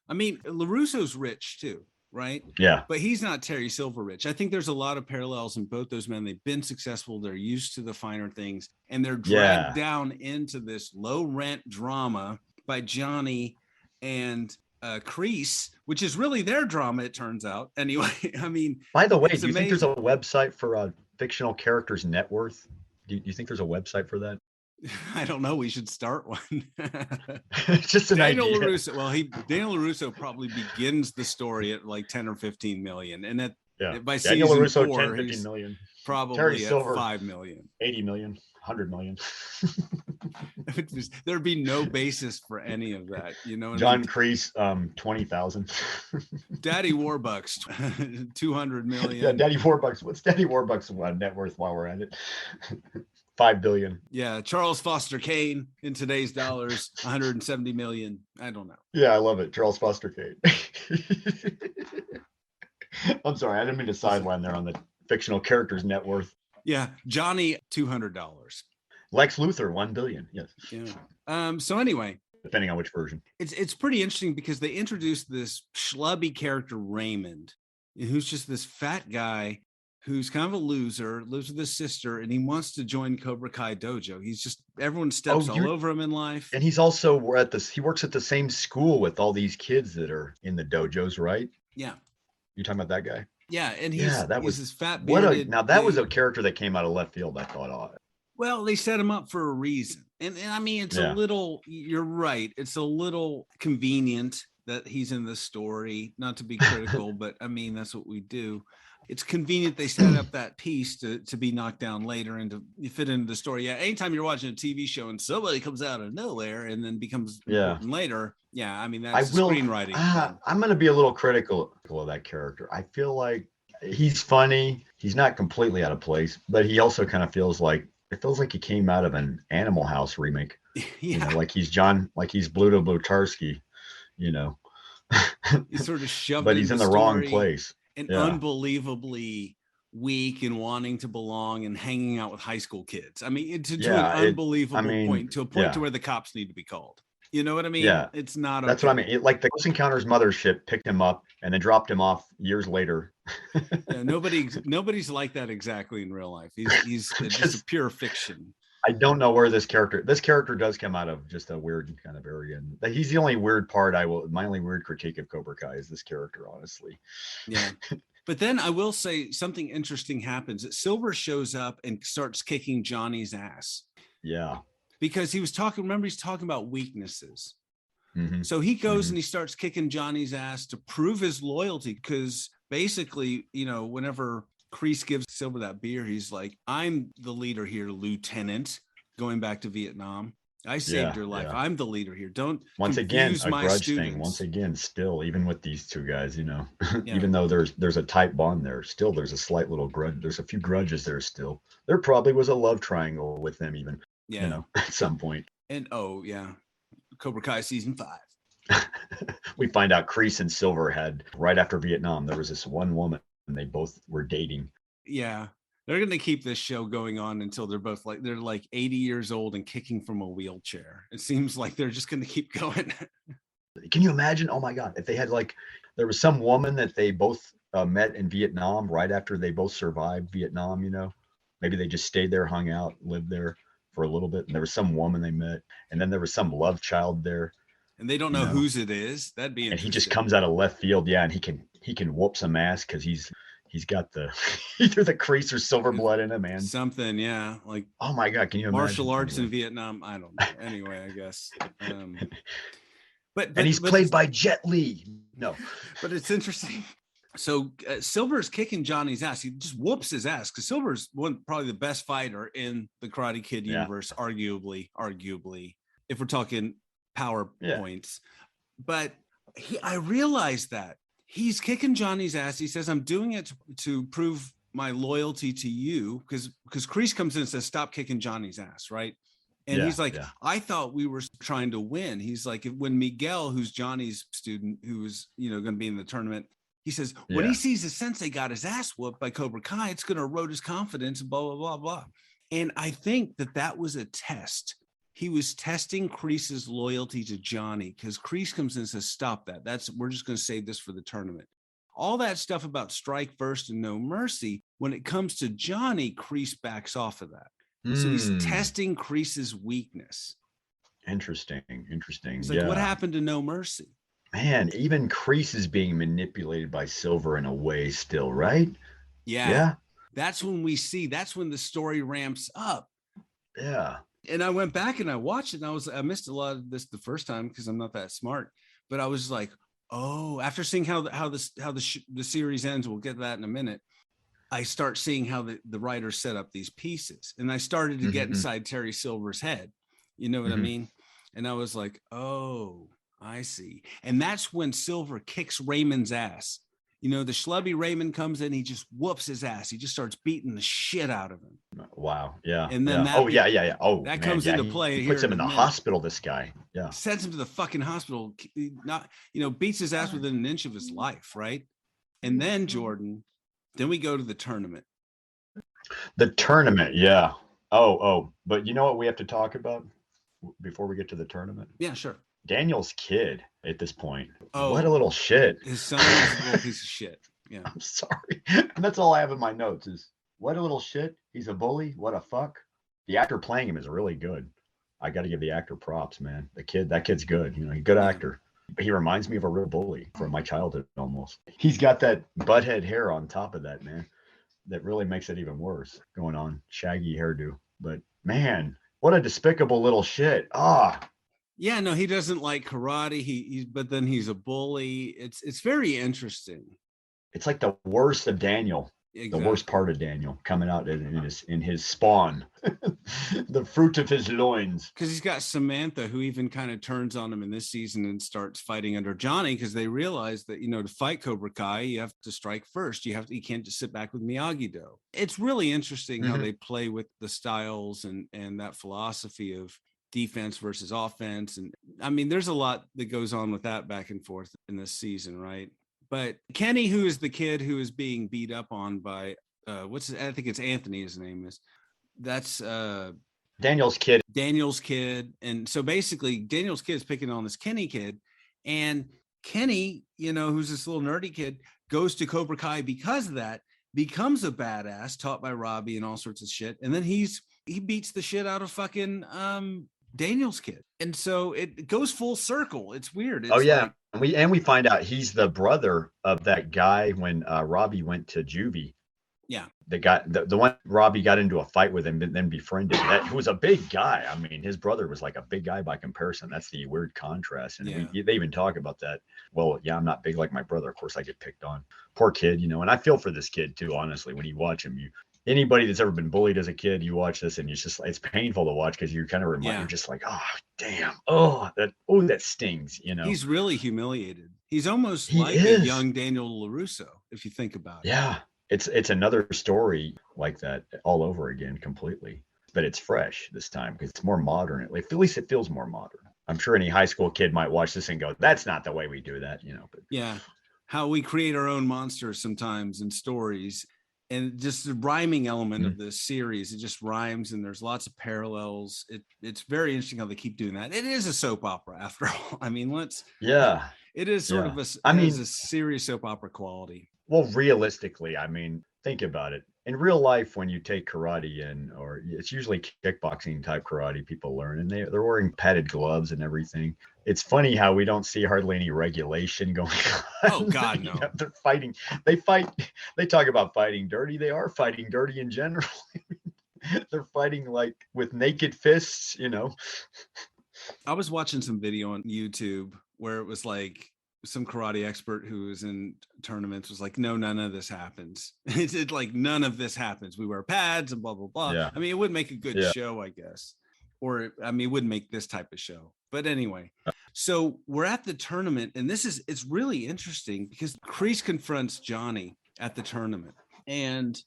I mean, LaRusso's rich too, right? Yeah. But he's not Terry Silver rich. I think there's a lot of parallels in both those men. They've been successful. They're used to the finer things. And they're dragged down into this low rent drama by Johnny and Kreese, which is really their drama, it turns out. Anyway, I mean. By the way, do you think there's a website for a fictional character's net worth? Do you think there's a website for that? I don't know. We should start one. Just an Daniel idea. LaRusso. Well, Daniel LaRusso probably begins the story at like 10 or 15 million. And Yeah. By Daniel season LaRusso, 4, 10, 15 he's million. Terry probably at Silver, 5 million. 80 million, 100 million. There'd be no basis for any of that. You know what I John mean? Kreese, 20,000. Daddy Warbucks, 200 million. Yeah, Daddy Warbucks. What's Daddy Warbucks' net worth while we're at it? 5 billion. Yeah, Charles Foster Kane in today's dollars, 170 million. I don't know. Yeah, I love it. Charles Foster Kane. I'm sorry, I didn't mean to sideline there on the fictional character's net worth. Yeah, Johnny, $200. Lex Luthor, 1 billion. Yes. Yeah. So anyway, depending on which version. It's pretty interesting because they introduced this schlubby character Raymond, who's just this fat guy who's kind of a loser, lives with his sister, and he wants to join Cobra Kai dojo. He's just, everyone steps all over him in life. And he's also he works at the same school with all these kids that are in the dojos, right? Yeah. You talking about that guy? Yeah, and he's this fat bearded. Now that was a character that came out of left field. I thought. Well, they set him up for a reason, and I mean, it's a little. You're right. It's a little convenient that he's in the story. Not to be critical, but I mean that's what we do. It's convenient they set up that piece to be knocked down later and to fit into the story. Yeah, anytime you're watching a TV show and somebody comes out of nowhere and then becomes important later. Yeah, I mean that's screenwriting. I'm going to be a little critical of that character. I feel like he's funny. He's not completely out of place, but he also kind of feels like he came out of an Animal House remake. Yeah, you know, like he's Bluto Blutarsky. You know, he's sort of shoved, but he's in the wrong place. And unbelievably weak and wanting to belong and hanging out with high school kids. I mean, to an unbelievable point, to a point to where the cops need to be called. You know what I mean? Yeah. It's not okay. That's what I mean. Like the Close Encounters mothership picked him up and then dropped him off years later. Yeah, nobody's like that exactly in real life. He's just a pure fiction. I don't know where this character does come out of just a weird kind of area. And he's the only weird part my only weird critique of Cobra Kai is this character, honestly. Yeah. But then I will say something interesting happens. Silver shows up and starts kicking Johnny's ass. Yeah. Because he's talking about weaknesses. Mm-hmm. So he goes and he starts kicking Johnny's ass to prove his loyalty. Because basically, you know, whenever Kreese gives Silver that beer, he's like, I'm the leader here, Lieutenant, going back to Vietnam. I saved your life. I'm the leader here. Don't once again a grudge students. thing. Once again, still, even with these two guys, you know, even though there's a tight bond there, still there's a slight little grudge. There's a few grudges there still. There probably was a love triangle with them even, you know, at some point. And Cobra Kai season 5. We find out Kreese and Silver had right after Vietnam, there was this one woman and they both were dating. Yeah. They're going to keep this show going on until they're both they're 80 years old and kicking from a wheelchair. It seems like they're just going to keep going. Can you imagine? Oh my God. If they had there was some woman that they both met in Vietnam right after they both survived Vietnam, you know, maybe they just stayed there, hung out, lived there for a little bit. And there was some woman they met and then there was some love child there. And they don't know whose it is. That'd be interesting. And he just comes out of left field. Yeah. And he can whoop some ass because he's got either the Kreese or Silver blood in him, man. Something, yeah. Like, oh my God, can you imagine? Martial arts in Vietnam? I don't know. Anyway, I guess. But he's played by Jet Li. No, but it's interesting. So Silver's kicking Johnny's ass. He just whoops his ass because Silver's probably the best fighter in the Karate Kid universe, arguably, if we're talking power points. But I realized that. He's kicking Johnny's ass. He says, I'm doing it to prove my loyalty to you because Kreese comes in and says, stop kicking Johnny's ass, right? And he's like, I thought we were trying to win. He's like, when Miguel, who's Johnny's student, who's, going to be in the tournament, he says, when he sees his sensei got his ass whooped by Cobra Kai, it's going to erode his confidence, blah, blah, blah, blah. And I think that was a test. He was testing Kreese's loyalty to Johnny because Kreese comes in and says, stop that. We're just going to save this for the tournament. All that stuff about strike first and no mercy. When it comes to Johnny, Kreese backs off of that. So he's testing Kreese's weakness. Interesting. It's like, what happened to no mercy? Man, even Kreese is being manipulated by Silver in a way still, right? Yeah. That's when the story ramps up. Yeah. And I went back and I watched it and I missed a lot of this the first time because I'm not that smart, but I was like, oh, after seeing how the series ends, we'll get to that in a minute. I start seeing how the writers set up these pieces, and I started to get inside Terry Silver's head. You know what I mean? And I was like, oh, I see. And that's when Silver kicks Raymond's ass. You know, the schlubby Raymond comes in, he just whoops his ass. He just starts beating the shit out of him. Wow. Yeah. And then Oh, yeah. Oh, that man, comes into play. He puts him in the hospital, this guy. Yeah. Sends him to the fucking hospital, not, beats his ass within an inch of his life, right? And then, Jordan, then we go to the tournament. The tournament, yeah. Oh, but you know what we have to talk about before we get to the tournament? Yeah, sure. Daniel's kid at this point. Oh, what a little shit. His son is a little piece of shit. Yeah. I'm sorry. And that's all I have in my notes is what a little shit. He's a bully. What a fuck. The actor playing him is really good. I got to give the actor props, man. That kid's good. You know, he's a good actor. He reminds me of a real bully from my childhood almost. He's got that butthead hair on top of that, man. That really makes it even worse going on. Shaggy hairdo. But man, what a despicable little shit. Yeah, no, he doesn't like karate. But then he's a bully. It's very interesting. It's like the worst of Daniel. Exactly. The worst part of Daniel coming out in his spawn, the fruit of his loins. Because he's got Samantha, who even kind of turns on him in this season and starts fighting under Johnny, because they realize that, to fight Cobra Kai, you have to strike first. You can't just sit back with Miyagi-Do. It's really interesting how they play with the styles and that philosophy of defense versus offense. And I mean, there's a lot that goes on with that back and forth in this season, right? But Kenny, who is the kid who is being beat up on by I think it's Anthony, his name is. That's Daniel's kid. And so basically Daniel's kid is picking on this Kenny kid. And Kenny, who's this little nerdy kid, goes to Cobra Kai because of that, becomes a badass taught by Robbie and all sorts of shit. And then he beats the shit out of fucking Daniel's kid. And so it goes full circle. It's weird. It's we find out he's the brother of that guy when Robbie went to juvie. Yeah. The guy, the one Robbie got into a fight with him and then befriended. That was a big guy. I mean, his brother was like a big guy by comparison. That's the weird contrast. And they even talk about that. Well, yeah, I'm not big like my brother. Of course, I get picked on. Poor kid, and I feel for this kid too, honestly. When you watch him, anybody that's ever been bullied as a kid, you watch this and it's painful to watch because you're kind of you're just like, oh, damn. That stings, He's really humiliated. He's almost like a young Daniel LaRusso, if you think about it. Yeah. It's another story like that all over again completely. But it's fresh this time because it's more modern. At least it feels more modern. I'm sure any high school kid might watch this and go, that's not the way we do that, But yeah. How we create our own monsters sometimes in stories. And just the rhyming element of this series, it just rhymes and there's lots of parallels. It's very interesting how they keep doing that. It is a soap opera after all. I mean, it is sort of a serious soap opera quality. Well, realistically, I mean, think about it. In real life, when you take karate or it's usually kickboxing type karate people learn, and they're wearing padded gloves and everything. It's funny how we don't see hardly any regulation going on. Oh God, no. They're fighting. They fight. They talk about fighting dirty. They are fighting dirty in general. They're fighting like with naked fists, I was watching some video on YouTube where it was like some karate expert who was in tournaments was like, no, none of this happens. It's like none of this happens. We wear pads and blah, blah, blah. Yeah. I mean, it would make a good show, I guess. Or, I mean, it wouldn't make this type of show. But anyway, so we're at the tournament and it's really interesting because Kreese confronts Johnny at the tournament. And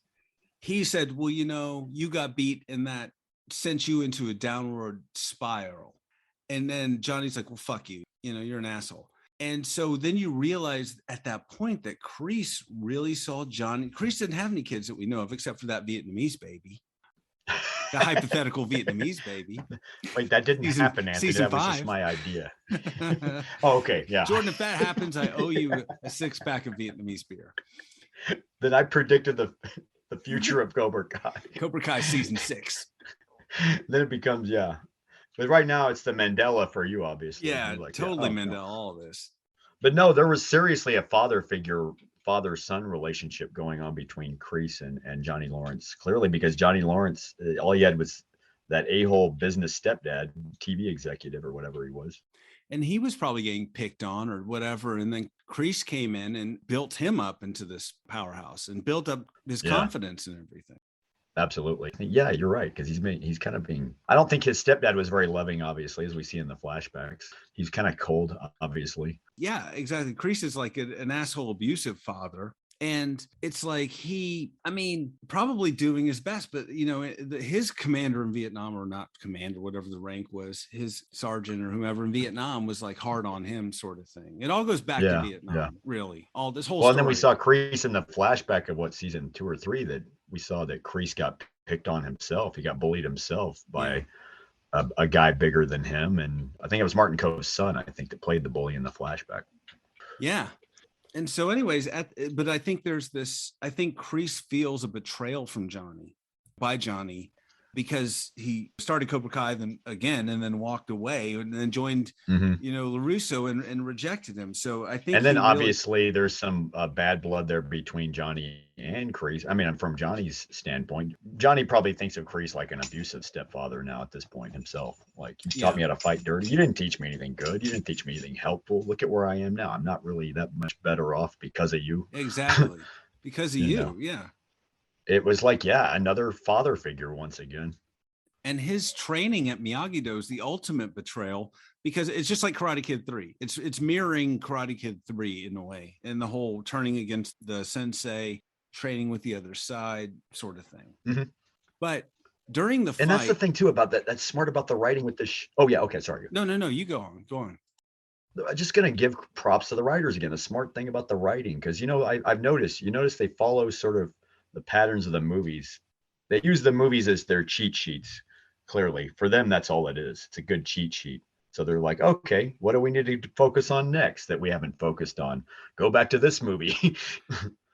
he said, well, you got beat and that sent you into a downward spiral. And then Johnny's like, well, fuck you. You're an asshole. And so then you realize at that point that Kreese really saw Johnny. Kreese didn't have any kids that we know of, except for that Vietnamese baby, the hypothetical Vietnamese baby. Wait, that didn't happen, Anthony. That was just my idea. Oh, okay. Yeah. Jordan, if that happens, I owe you a 6-pack of Vietnamese beer. Then I predicted the future of Cobra Kai. Cobra Kai season 6. Then it becomes, But right now it's the Mandela for you, obviously. Yeah, totally Mandela, all of this. But no, there was seriously a father-son relationship going on between Kreese and Johnny Lawrence. Clearly, because Johnny Lawrence, all he had was that a-hole business stepdad, TV executive or whatever he was. And he was probably getting picked on or whatever. And then Kreese came in and built him up into this powerhouse and built up his confidence and everything. Absolutely. Yeah, you're right. Because he's kind of being, I don't think his stepdad was very loving, obviously, as we see in the flashbacks. He's kind of cold, obviously. Yeah, exactly. Kreese is like an asshole, abusive father. And it's like probably doing his best, but his commander in Vietnam, or not commander, whatever the rank was, his sergeant or whoever in Vietnam was like hard on him, sort of thing. It all goes back to Vietnam, really. All this whole story. And then we saw Kreese in the flashback of what, season 2 or 3, that we saw that Kreese got picked on himself. He got bullied himself by a guy bigger than him, and I think it was Martin Coe's son, I think, that played the bully in the flashback. Yeah. And so anyways, but I think I think Kreese feels a betrayal from Johnny, because he started Cobra Kai then again and then walked away and then joined, LaRusso and rejected him. So I think, and then obviously there's some bad blood there between Johnny and Kreese. I mean, from Johnny's standpoint, Johnny probably thinks of Kreese like an abusive stepfather now at this point himself. Like, you taught me how to fight dirty. You didn't teach me anything good. You didn't teach me anything helpful. Look at where I am now. I'm not really that much better off because of you. Exactly. Because of you. Yeah. It was like, another father figure once again. And his training at Miyagi-Do is the ultimate betrayal, because it's just like Karate Kid 3. It's mirroring Karate Kid 3 in a way, and the whole turning against the sensei, training with the other side sort of thing. Mm-hmm. But during the fight, and that's the thing too about that. That's smart about the writing with this. Oh yeah, okay, sorry. No, you go on. I'm just gonna give props to the writers again. The smart thing about the writing, because I've noticed. You notice they follow sort of the patterns of the movies. They use the movies as their cheat sheets. Clearly, for them, that's all it is. It's a good cheat sheet. So they're like, okay, what do we need to focus on next that we haven't focused on? Go back to this movie.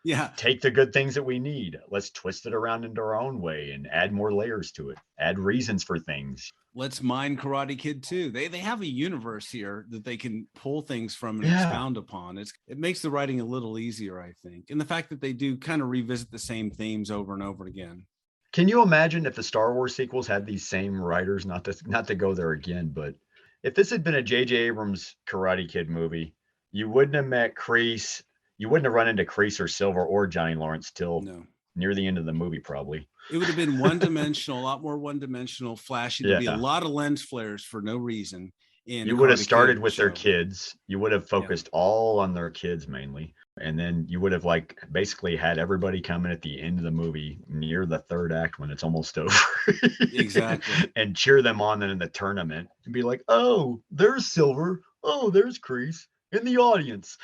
Yeah. Take the good things that we need. Let's twist it around into our own way and add more layers to it. Add reasons for things. Let's mine Karate Kid 2. They have a universe here that they can pull things from and expound upon. It makes the writing a little easier, I think. And the fact that they do kind of revisit the same themes over and over again. Can you imagine if the Star Wars sequels had these same writers? Not to go there again, but if this had been a J.J. Abrams Karate Kid movie, you wouldn't have met Kreese. You wouldn't have run into Kreese or Silver or Johnny Lawrence till near the end of the movie, probably. It would have been one-dimensional, a lot more one-dimensional, flashy. There'd be a lot of lens flares for no reason. You would have started with their kids. You would have focused all on their kids mainly. And then you would have basically had everybody coming at the end of the movie near the third act when it's almost over. Exactly. And cheer them on in the tournament and be like, oh, there's Silver. Oh, there's Kreese in the audience.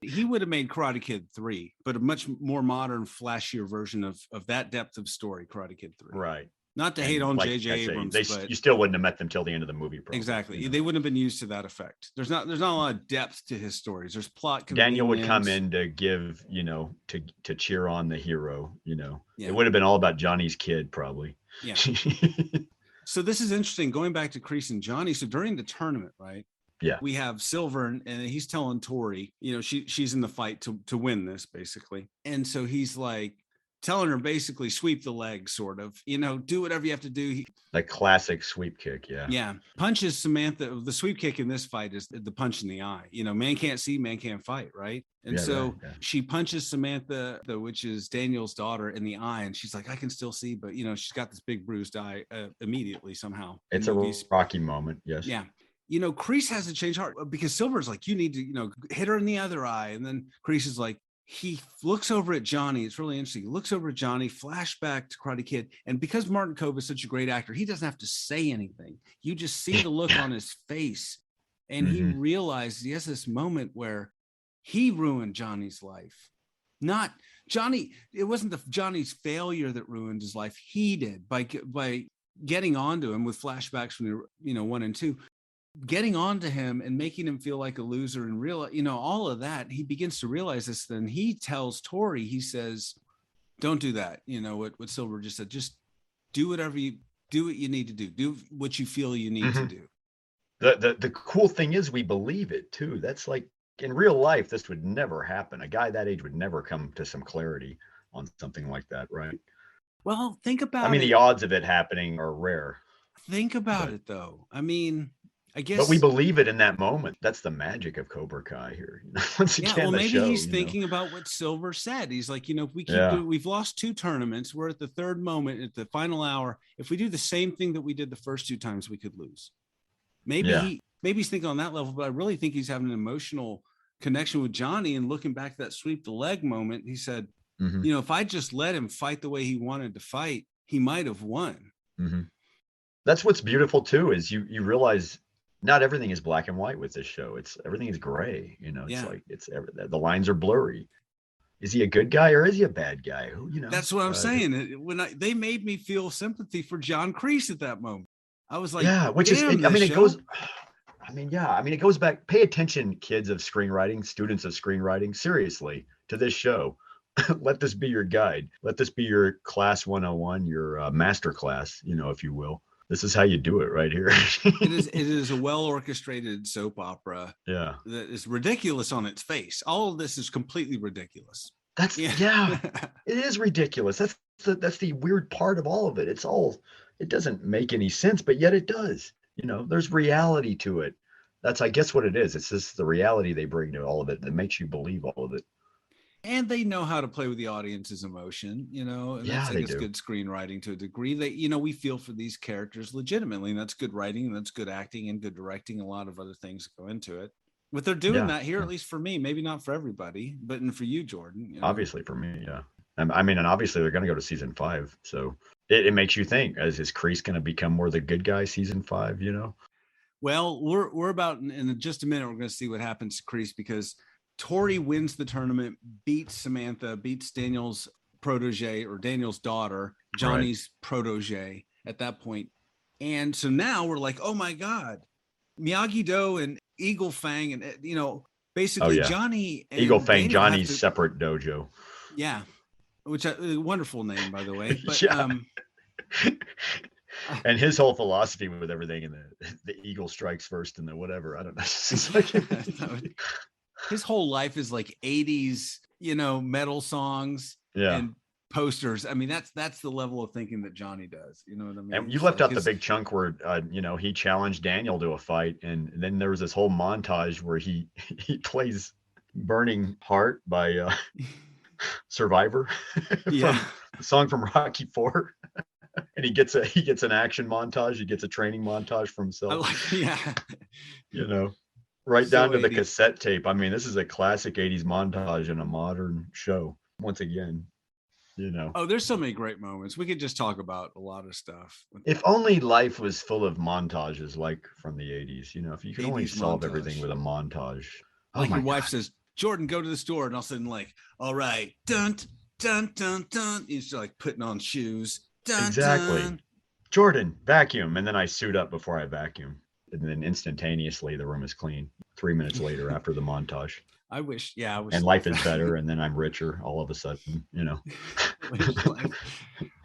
He would have made Karate Kid 3, but a much more modern, flashier version of that depth of story, Karate Kid 3. Right. Not to hate on J.J. Abrams, but you still wouldn't have met them till the end of the movie. Probably. Exactly. They wouldn't have been used to that effect. There's not a lot of depth to his stories. There's plot. Daniel would come in to give, to cheer on the hero, It would have been all about Johnny's kid, probably. Yeah. So this is interesting. Going back to Kreese and Johnny. So during the tournament, right? Yeah. We have Silver and he's telling Tori, she's in the fight to win this basically. And so he's like, telling her basically sweep the leg, sort of, do whatever you have to do. Like classic sweep kick. Yeah. Yeah. Punches Samantha. The sweep kick in this fight is the punch in the eye. Man can't see, man can't fight. Right. And she punches Samantha, which is Daniel's daughter, in the eye. And she's like, I can still see, but she's got this big bruised eye immediately somehow. It's a rocky moment. Yes. Yeah. Kreese has to change heart because Silver's like, you need to, hit her in the other eye. And then Kreese is like, he looks over at Johnny. It's really interesting. He looks over at Johnny, flashback to Karate Kid. And because Martin Kove is such a great actor, he doesn't have to say anything. You just see the look on his face. And he realizes he has this moment where he ruined Johnny's life. Not Johnny. It wasn't Johnny's failure that ruined his life. He did by getting onto him with flashbacks from 1 and 2. Getting on to him and making him feel like a loser and all of that, he begins to realize this. Then he tells Tori, he says, don't do that. What Silver just said, just do what you need to do what you feel you need to do. The cool thing is we believe it too. That's like in real life, this would never happen. A guy that age would never come to some clarity on something like that. Right. Well, think about I mean, it. the odds of it happening are rare. Think about it, though. I mean, I But we guess, believe it in that moment. That's the magic of Cobra Kai here. Once yeah. again, Well, the maybe show. he's thinking about what Silver said. He's like, if we keep Yeah. doing, we've lost 2 tournaments. We're at the 3rd moment, at the final hour. If we do the same thing that we did the first 2 times, we could lose. Maybe he's thinking on that level, but I really think he's having an emotional connection with Johnny. And looking back to that sweep the leg moment, he said, Mm-hmm. if I just let him fight the way he wanted to fight, he might have won. Mm-hmm. That's what's beautiful too, is you realize not everything is black and white with this show. Everything is gray. It's like the lines are blurry. Is he a good guy or is he a bad guy? That's what I'm saying. They made me feel sympathy for John Kreese at that moment. I was like, yeah, which is, it goes. It goes back. Pay attention, kids of screenwriting, students of screenwriting, seriously, to this show. Let this be your guide. Let this be your class 101, your master class, if you will. This is how you do it right here. It is a well orchestrated soap opera. Yeah. That is ridiculous on its face. All of this is completely ridiculous. It is ridiculous. That's the weird part of all of it. It doesn't make any sense, but yet it does. There's reality to it. That's, I guess, what it is. It's just the reality they bring to all of it that makes you believe all of it. And they know how to play with the audience's emotion, and that's, I guess, good screenwriting to a degree. That, we feel for these characters legitimately, and that's good writing, and that's good acting and good directing. A lot of other things go into it. But they're doing that here, at least for me. Maybe not for everybody, but for you, Jordan. Obviously for me, yeah. I mean, and obviously they're going to go to season 5, so it makes you think: is Kreese going to become more the good guy season 5? Well, we're about in just a minute. We're going to see what happens to Kreese, because Tori wins the tournament, beats Samantha, beats Daniel's protege, or Daniel's daughter, Johnny's protege at that point. And so now we're like, oh my God, Miyagi-Do and Eagle Fang, and basically Johnny and Eagle Fang, Daniel Johnny's separate dojo. Yeah, which a wonderful name, by the way. But and his whole philosophy with everything, and the eagle strikes first, and the whatever, I don't know. His whole life is like 80s, metal songs and posters. I mean, that's the level of thinking that Johnny does. You know what I mean? And you left out the big chunk where he challenged Daniel to a fight, and then there was this whole montage where he plays "Burning Heart" by Survivor, from the song from Rocky IV. And he gets an action montage. He gets a training montage for himself. Right down to the cassette tape. I mean, this is a classic 80s montage in a modern show. Once again, Oh, there's so many great moments. We could just talk about a lot of stuff. If only life was full of montages like from the 80s. If you could only solve everything with a montage. Like your wife says, Jordan, go to the store, and all of a sudden, like, all right, dun dun dun dun. He's like putting on shoes. Dun, exactly. dun. Jordan, vacuum, and then I suit up before I vacuum, and then instantaneously the room is clean 3 minutes later after the montage. I wish and life is better, and then I'm richer all of a sudden.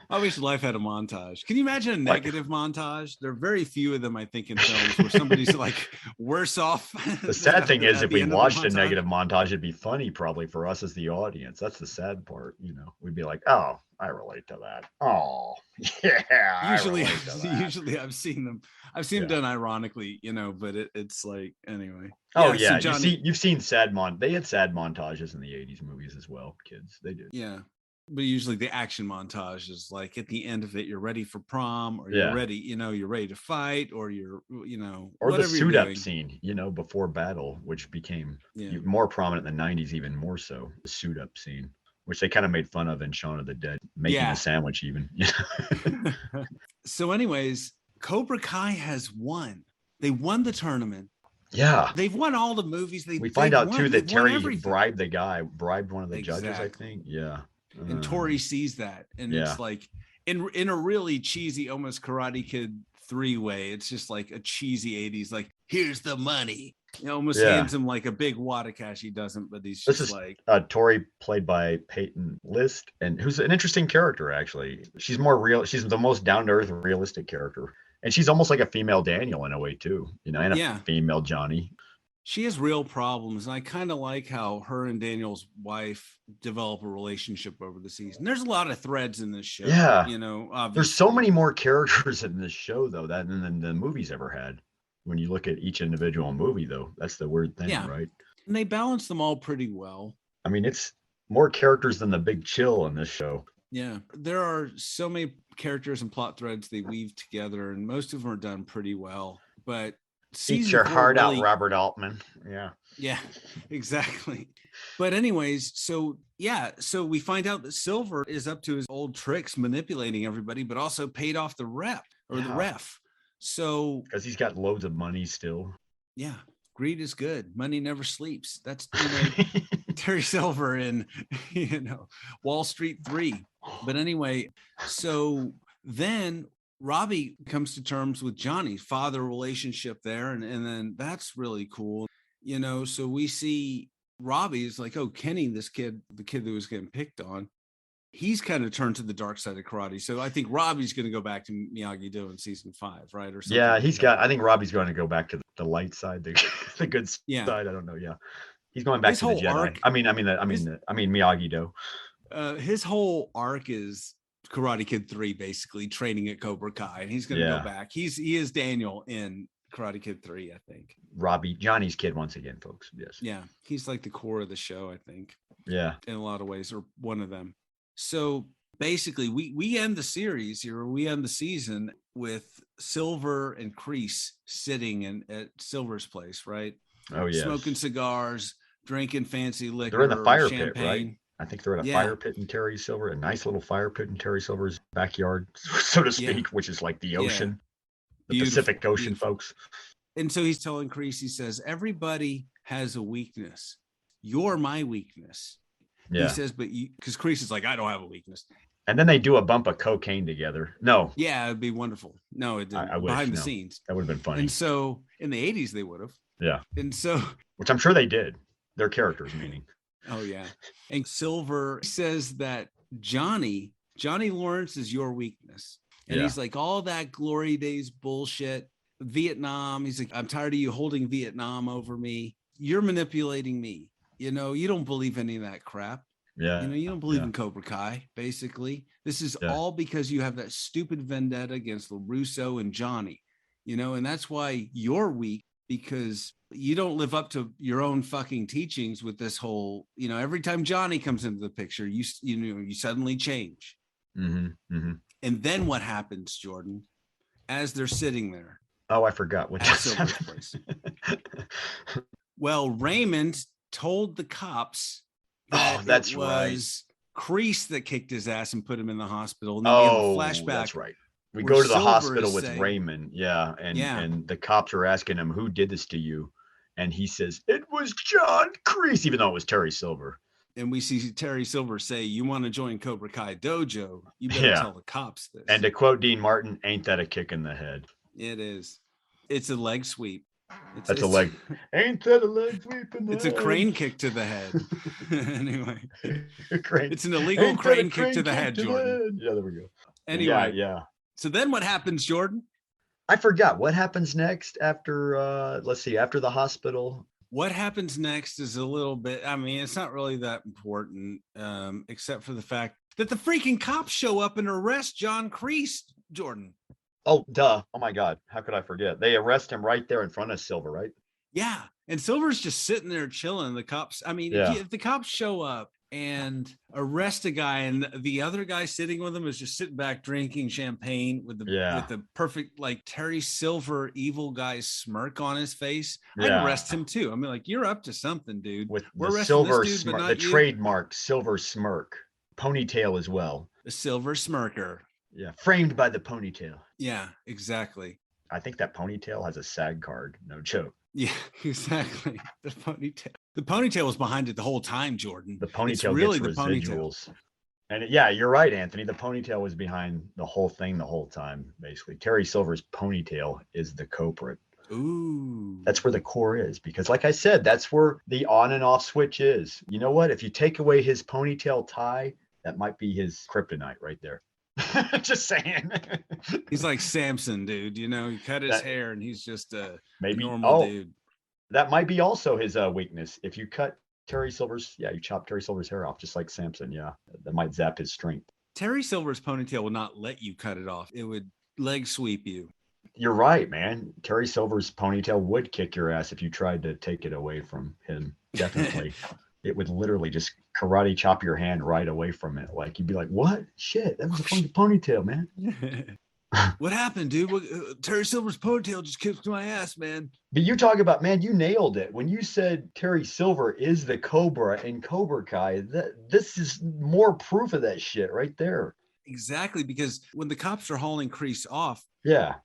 I wish life had a montage. Can you imagine a negative montage? There are very few of them, I think, in films where somebody's like worse off. The sad thing is, if we watched a negative montage, it'd be funny probably for us as the audience. That's the sad part. We'd be like, oh, I relate to that. Oh, yeah. Usually I've seen them done ironically, but it's like, anyway. Oh yeah. So Johnny, you've seen they had sad montages in the 80s movies as well, kids. They did. Yeah. But usually the action montage is like at the end of it, you're ready for prom, or you're ready, you're ready to fight, or you're, or the suit up scene, before battle, which became more prominent in the 90s, even more so, the suit up scene, which they kind of made fun of in Shaun of the Dead, making a sandwich even. So anyways, Cobra Kai has won. They won the tournament. Yeah. They've won all the movies. We find out too that Terry bribed one of the judges, I think. Yeah. And Tori sees that, and it's like in a really cheesy, almost Karate Kid 3-way. It's just like a cheesy 80s, like, here's the money. Almost hands him like a big wad of cash. He doesn't, but he's just like Tori, played by Peyton List, and who's an interesting character actually. She's more real. She's the most down to earth, realistic character, and she's almost like a female Daniel in a way too. And a female Johnny. She has real problems, and I kind of like how her and Daniel's wife develop a relationship over the season. There's a lot of threads in this show, Yeah. obviously. There's so many more characters in this show, though, than the movies ever had. When you look at each individual movie, though, that's the weird thing, right? And they balance them all pretty well. I mean, it's more characters than the Big Chill in this show. Yeah, there are so many characters and plot threads they weave together, and most of them are done pretty well. But Eat your heart out, Robert Altman. Yeah, exactly. But anyways, so we find out that Silver is up to his old tricks, manipulating everybody, but also paid off the ref. So because he's got loads of money still. Yeah, greed is good. Money never sleeps. That's Terry Silver in Wall Street 3. But anyway, so then Robbie comes to terms with Johnny's father relationship there, and then that's really cool. So we see Robbie's like, oh, Kenny, the kid that was getting picked on, he's kind of turned to the dark side of karate. So I think Robbie's going to go back to Miyagi-Do in season 5, right? Or something. Yeah, I think Robbie's going to go back to the light side, the good side. I don't know. Yeah, he's going back to the Jedi. Arc, I mean Miyagi-Do. His whole arc is Karate Kid 3, basically training at Cobra Kai, and he's going to go back. He is Daniel in Karate Kid 3, I think. Johnny's kid once again, folks. Yes. Yeah, he's like the core of the show, I think. Yeah. In a lot of ways, or one of them. So basically, we end the series here. We end the season with Silver and Kreese sitting at Silver's place, right? Oh yeah. Smoking cigars, drinking fancy liquor. They're in the fire champagne. pit, right? I think they're in a fire pit in Terry Silver, a nice little fire pit in Terry Silver's backyard, so to speak, which is like the ocean, the Pacific Ocean, folks. And so he's telling Kreese, he says, everybody has a weakness. You're my weakness. Yeah. He says, but because Kreese is like, I don't have a weakness. And then they do a bump of cocaine together. No. Yeah, it'd be wonderful. No, it didn't. Behind the scenes. That would have been funny. And so in the 80s, they would have. Yeah. And so. Which I'm sure they did. Their characters, meaning. Oh, yeah. And Silver says that Johnny Lawrence is your weakness. And he's like, all that glory days bullshit, Vietnam. He's like, I'm tired of you holding Vietnam over me. You're manipulating me. You don't believe any of that crap. Yeah. You don't believe in Cobra Kai, basically. This is all because you have that stupid vendetta against LaRusso and Johnny, and that's why you're weak, because you don't live up to your own fucking teachings with this whole, every time Johnny comes into the picture, you suddenly change. Mm-hmm. Mm-hmm. And then what happens, Jordan, as they're sitting there? Oh, I forgot what at Silver's place. Well, Raymond told the cops that that's it was Kreese that kicked his ass and put him in the hospital. And then we have a flashback. That's right. We go to the hospital with Raymond. Yeah. And the cops are asking him, who did this to you? And he says, it was John Kreese, even though it was Terry Silver. And we see Terry Silver say, you want to join Cobra Kai Dojo? You better tell the cops this. And to quote Dean Martin, ain't that a kick in the head? It is. It's a leg sweep. That's a leg. Ain't that a leg sweep in the head? It's a crane kick to the head. Anyway. It's an illegal crane kick to the head, Jordan. Yeah, there we go. Anyway. Yeah. So then what happens, Jordan? I forgot. What happens next after, after the hospital? What happens next is a little bit, it's not really that important, except for the fact that the freaking cops show up and arrest John Kreese, Jordan. Oh, duh. Oh, my God. How could I forget? They arrest him right there in front of Silver, right? Yeah. And Silver's just sitting there chilling. The cops, if the cops show up and arrest a guy and the other guy sitting with him is just sitting back drinking champagne with the perfect, like, Terry Silver evil guy smirk on his face, I'd arrest him too. You're up to something, dude. With the silver smirk, the trademark silver smirk, ponytail as well. The silver smirker. Yeah, framed by the ponytail. Yeah, exactly. I think that ponytail has a SAG card. No joke. Yeah, exactly. The ponytail was behind it the whole time, Jordan. The ponytail really gets residuals. And you're right, Anthony. The ponytail was behind the whole thing the whole time, basically. Terry Silver's ponytail is the culprit. Ooh. That's where the core is, because like I said, that's where the on and off switch is. You know what? If you take away his ponytail tie, that might be his kryptonite right there. Just saying. He's like Samson, dude. He cut his hair and he's just a normal dude. That might be also his weakness. If you cut Terry Silver's, you chop Terry Silver's hair off, just like Samson. Yeah, that might zap his strength. Terry Silver's ponytail will not let you cut it off. It would leg sweep you. You're right, man. Terry Silver's ponytail would kick your ass if you tried to take it away from him. Definitely. It would literally just karate chop your hand right away from it. Like, you'd be like, what? Shit, that was a funky ponytail, man. What happened, dude? Terry Silver's ponytail just kicked my ass, man. But you talk about, man, you nailed it. When you said Terry Silver is the Cobra in Cobra Kai, this is more proof of that shit right there. Exactly, because when the cops are hauling Kreese off,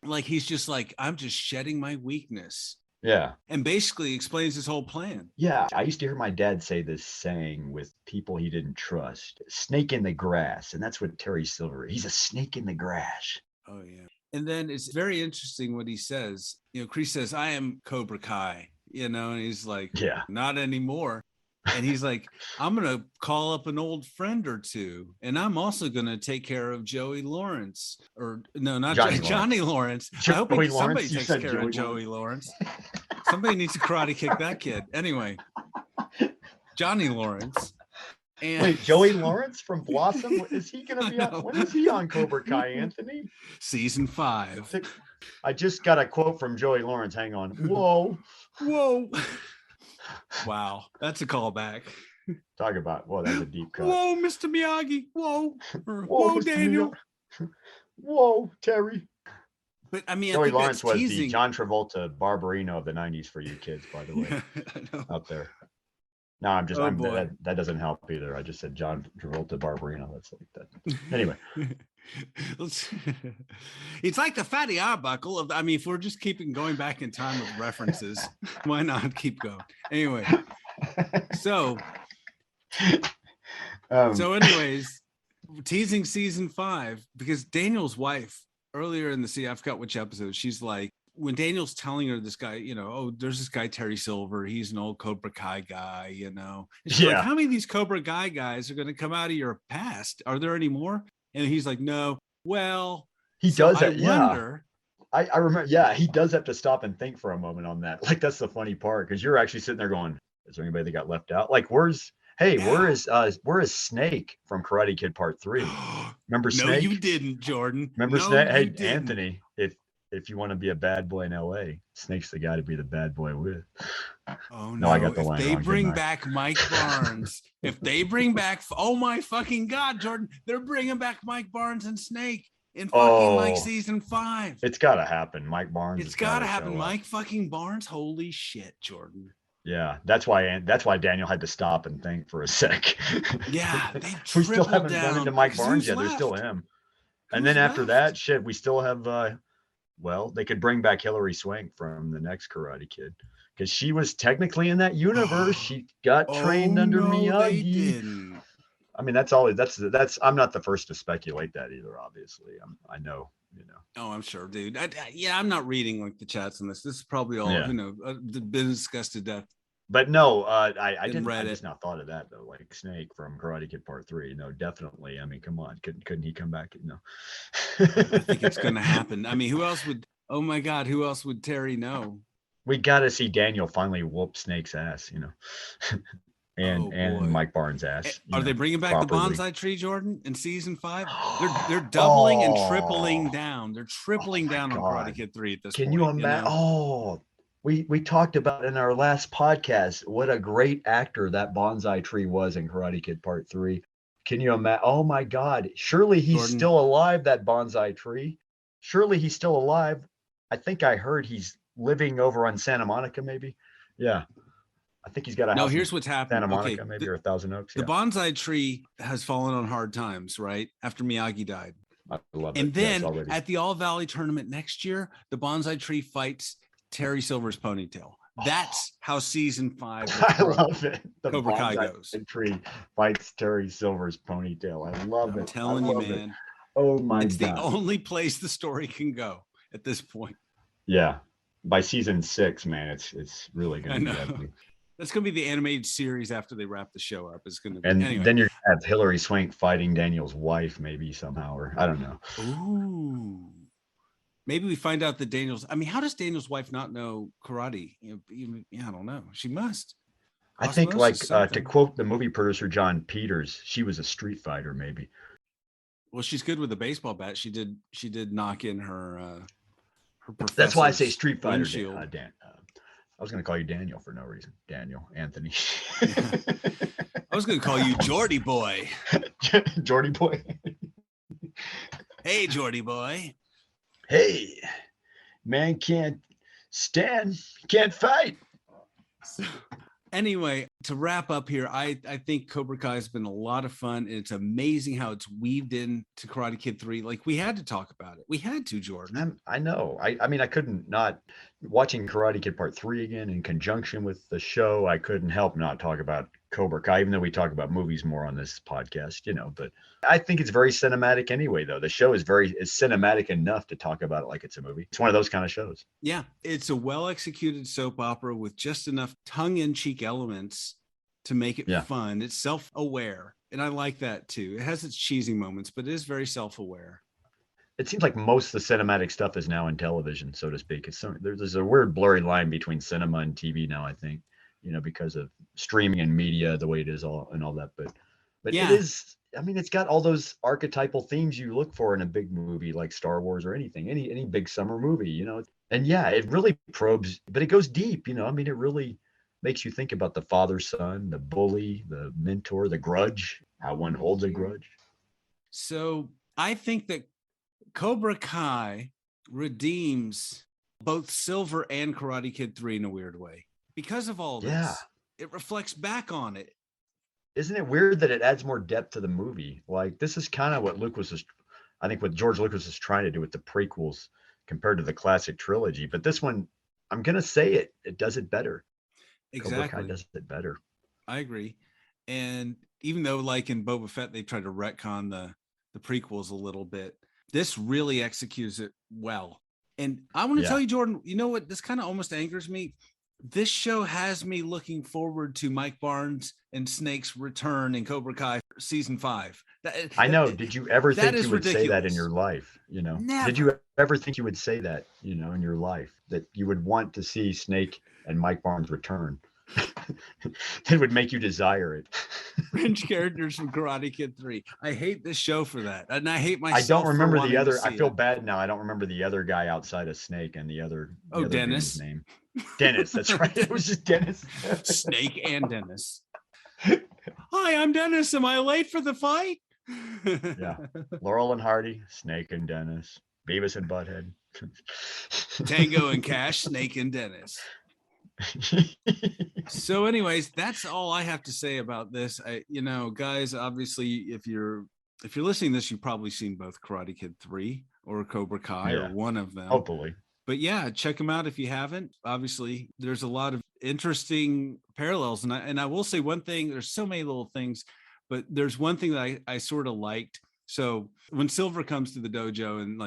like he's just like, I'm just shedding my weakness. Yeah. And basically explains his whole plan. Yeah. I used to hear my dad say this saying with people he didn't trust, snake in the grass. And that's what Terry Silver is. He's a snake in the grass. Oh, yeah. And then it's very interesting what he says. You know, Kreese says, I am Cobra Kai, you know, and he's like, not anymore. And he's like, I'm going to call up an old friend or two. And I'm also going to take care of Joey Lawrence. Or no, not Johnny Lawrence. I hope somebody takes care of Joey Lawrence. Somebody needs to karate kick that kid. Anyway, Johnny Lawrence. And wait, Joey Lawrence from Blossom? Is he going to be on? When is he on Cobra Kai, Anthony? Season 5. I just got a quote from Joey Lawrence. Hang on. Whoa. Wow, that's a callback. Talk about, well, that's a deep cut. Whoa, Mr. Miyagi. Whoa, Daniel. Whoa, Terry. But I mean, Joey Lawrence was the John Travolta Barbarino of the 90s for you kids, by the way. Up there. No, that doesn't help either. I just said John Travolta Barbarino. That's like that. Anyway. It's like the Fatty Arbuckle of, I mean, if we're just keeping going back in time with references, why not keep going? Anyway, so anyways, teasing season 5, because Daniel's wife earlier in the I forgot which episode, she's like, when Daniel's telling her this guy, you know, oh, there's this guy, Terry Silver, he's an old Cobra Kai guy, you know. And she's like, how many of these Cobra Kai guys are going to come out of your past? Are there any more? And he's like, no. Well, he does that. I remember. Yeah, he does have to stop and think for a moment on that. Like, that's the funny part, because you're actually sitting there going, is there anybody that got left out? Like, where is Snake from Karate Kid Part 3? Remember Snake? No, you didn't, Jordan. Remember Snake? Hey, didn't. Anthony, if you want to be a bad boy in LA, Snake's the guy to be the bad boy with. Oh no! I got the line wrong. If they bring back Mike Barnes, oh my fucking God, Jordan, they're bringing back Mike Barnes and Snake in fucking like season 5. It's got to happen. Mike Barnes. It's got to happen. Mike fucking Barnes. Holy shit, Jordan. Yeah, that's why Daniel had to stop and think for a sec. Yeah, we still haven't run into Mike Barnes yet. There's still him. And then after that, shit, we still have. Well, they could bring back Hilary Swank from the next Karate Kid, because she was technically in that universe. She got trained under Miyagi. They didn't. I mean, that's. I'm not the first to speculate that either. Obviously, I know. You know. Oh, I'm sure, dude. I'm not reading like the chats on this. This is probably all been discussed to death. But no, I didn't. I just now thought of that though, like Snake from Karate Kid Part 3. No, definitely. I mean, come on, couldn't he come back? No. I think it's going to happen. I mean, who else would? Oh my God, who else would Terry know? We got to see Daniel finally whoop Snake's ass, you know, and Mike Barnes' ass. Are they bringing back properly. The bonsai tree, Jordan, in season 5? They're doubling and tripling down. They're tripling down on Karate Kid 3 at this point. Can you imagine? Oh. We talked about in our last podcast what a great actor that bonsai tree was in Karate Kid Part 3. Can you imagine? Oh my God! Surely he's still alive. That bonsai tree. Surely he's still alive. I think I heard he's living over on Santa Monica, maybe. Yeah, I think he's got a house. No, here's what's happening. Santa Monica, maybe, or Thousand Oaks. The bonsai tree has fallen on hard times, right? After Miyagi died. I love it. And then at the All Valley tournament next year, the bonsai tree fights Terry Silver's ponytail. That's how season 5 I love it. The Cobra Kai goes. Tree fights Terry Silver's ponytail. I love it. I'm telling you, man. Oh my God. It's the only place the story can go at this point. Yeah. By season 6, man, it's really going to be epic. That's going to be the animated series after they wrap the show up. It's going to be, and anyway. Then you're going to have Hilary Swank fighting Daniel's wife, maybe somehow, or I don't know. Ooh. maybe we find out that Daniel's. I mean, how does Daniel's wife not know karate? Yeah, I don't know. She must. I think, Osmosis, like, to something. quote the movie producer John Peters, she was a street fighter, maybe. Well, she's good with a baseball bat. She did knock in her That's why I say professor's street fighter. windshield. Dan. I was going to call you Daniel for no reason. Daniel Anthony. Yeah. I was going to call you Geordie boy. Geordie boy. Hey, Geordie boy. Hey, man can't stand, can't fight. So, anyway, to wrap up here, I think Cobra Kai has been a lot of fun. And it's amazing how it's weaved into Karate Kid 3. Like, we had to talk about it. We had to, Jordan. I know. I mean, I couldn't not watching Karate Kid Part 3 again in conjunction with the show. I couldn't help not talk about Cobra Kai, even though we talk about movies more on this podcast, but I think it's very cinematic anyway, though. The show is cinematic enough to talk about it like it's a movie. It's one of those kind of shows. Yeah. It's a well-executed soap opera with just enough tongue-in-cheek elements to make it fun. It's self-aware. And I like that too. It has its cheesy moments, but it is very self-aware. It seems like most of the cinematic stuff is now in television, so to speak. There's a weird blurry line between cinema and TV now, I think, because of streaming and media, the way it is all that. But it is, I mean, it's got all those archetypal themes you look for in a big movie like Star Wars or anything, any big summer movie, And it really probes, but it goes deep, I mean, it really makes you think about the father-son, the bully, the mentor, the grudge, how one holds a grudge. So I think that Cobra Kai redeems both Silver and Karate Kid 3 in a weird way. Because of all this, it reflects back on it. Isn't it weird that it adds more depth to the movie? Like, this is kind of what what George Lucas is trying to do with the prequels compared to the classic trilogy. But this one, I'm going to say it does it better. Exactly. Cobra Kai does it better. I agree. And even though, like in Boba Fett, they tried to retcon the prequels a little bit, this really executes it well. And I want to tell you, Jordan, you know what? This kind of almost angers me. This show has me looking forward to Mike Barnes and Snake's return in Cobra Kai season 5. I know. Did you ever think you would say that in your life? Never. Did you ever think you would say that, in your life, that you would want to see Snake and Mike Barnes return? It would make you desire it. Fringe characters from Karate Kid 3. I hate this show for that. And I hate myself. I don't remember the other. I feel bad now. I don't remember the other guy outside of Snake and the other. Dennis. Name. Dennis. That's right. It was just Dennis. Snake and Dennis. Hi, I'm Dennis. Am I late for the fight? Yeah. Laurel and Hardy, Snake and Dennis, Beavis and Butthead. Tango and Cash, Snake and Dennis. So anyways, that's all I have to say about this. Guys, obviously if you're listening to this, you've probably seen both Karate Kid 3 or Cobra Kai or one of them. Hopefully. But check them out if you haven't. Obviously, there's a lot of interesting parallels. And I will say one thing, there's so many little things, but there's one thing that I sort of liked. So when Silver comes to the dojo and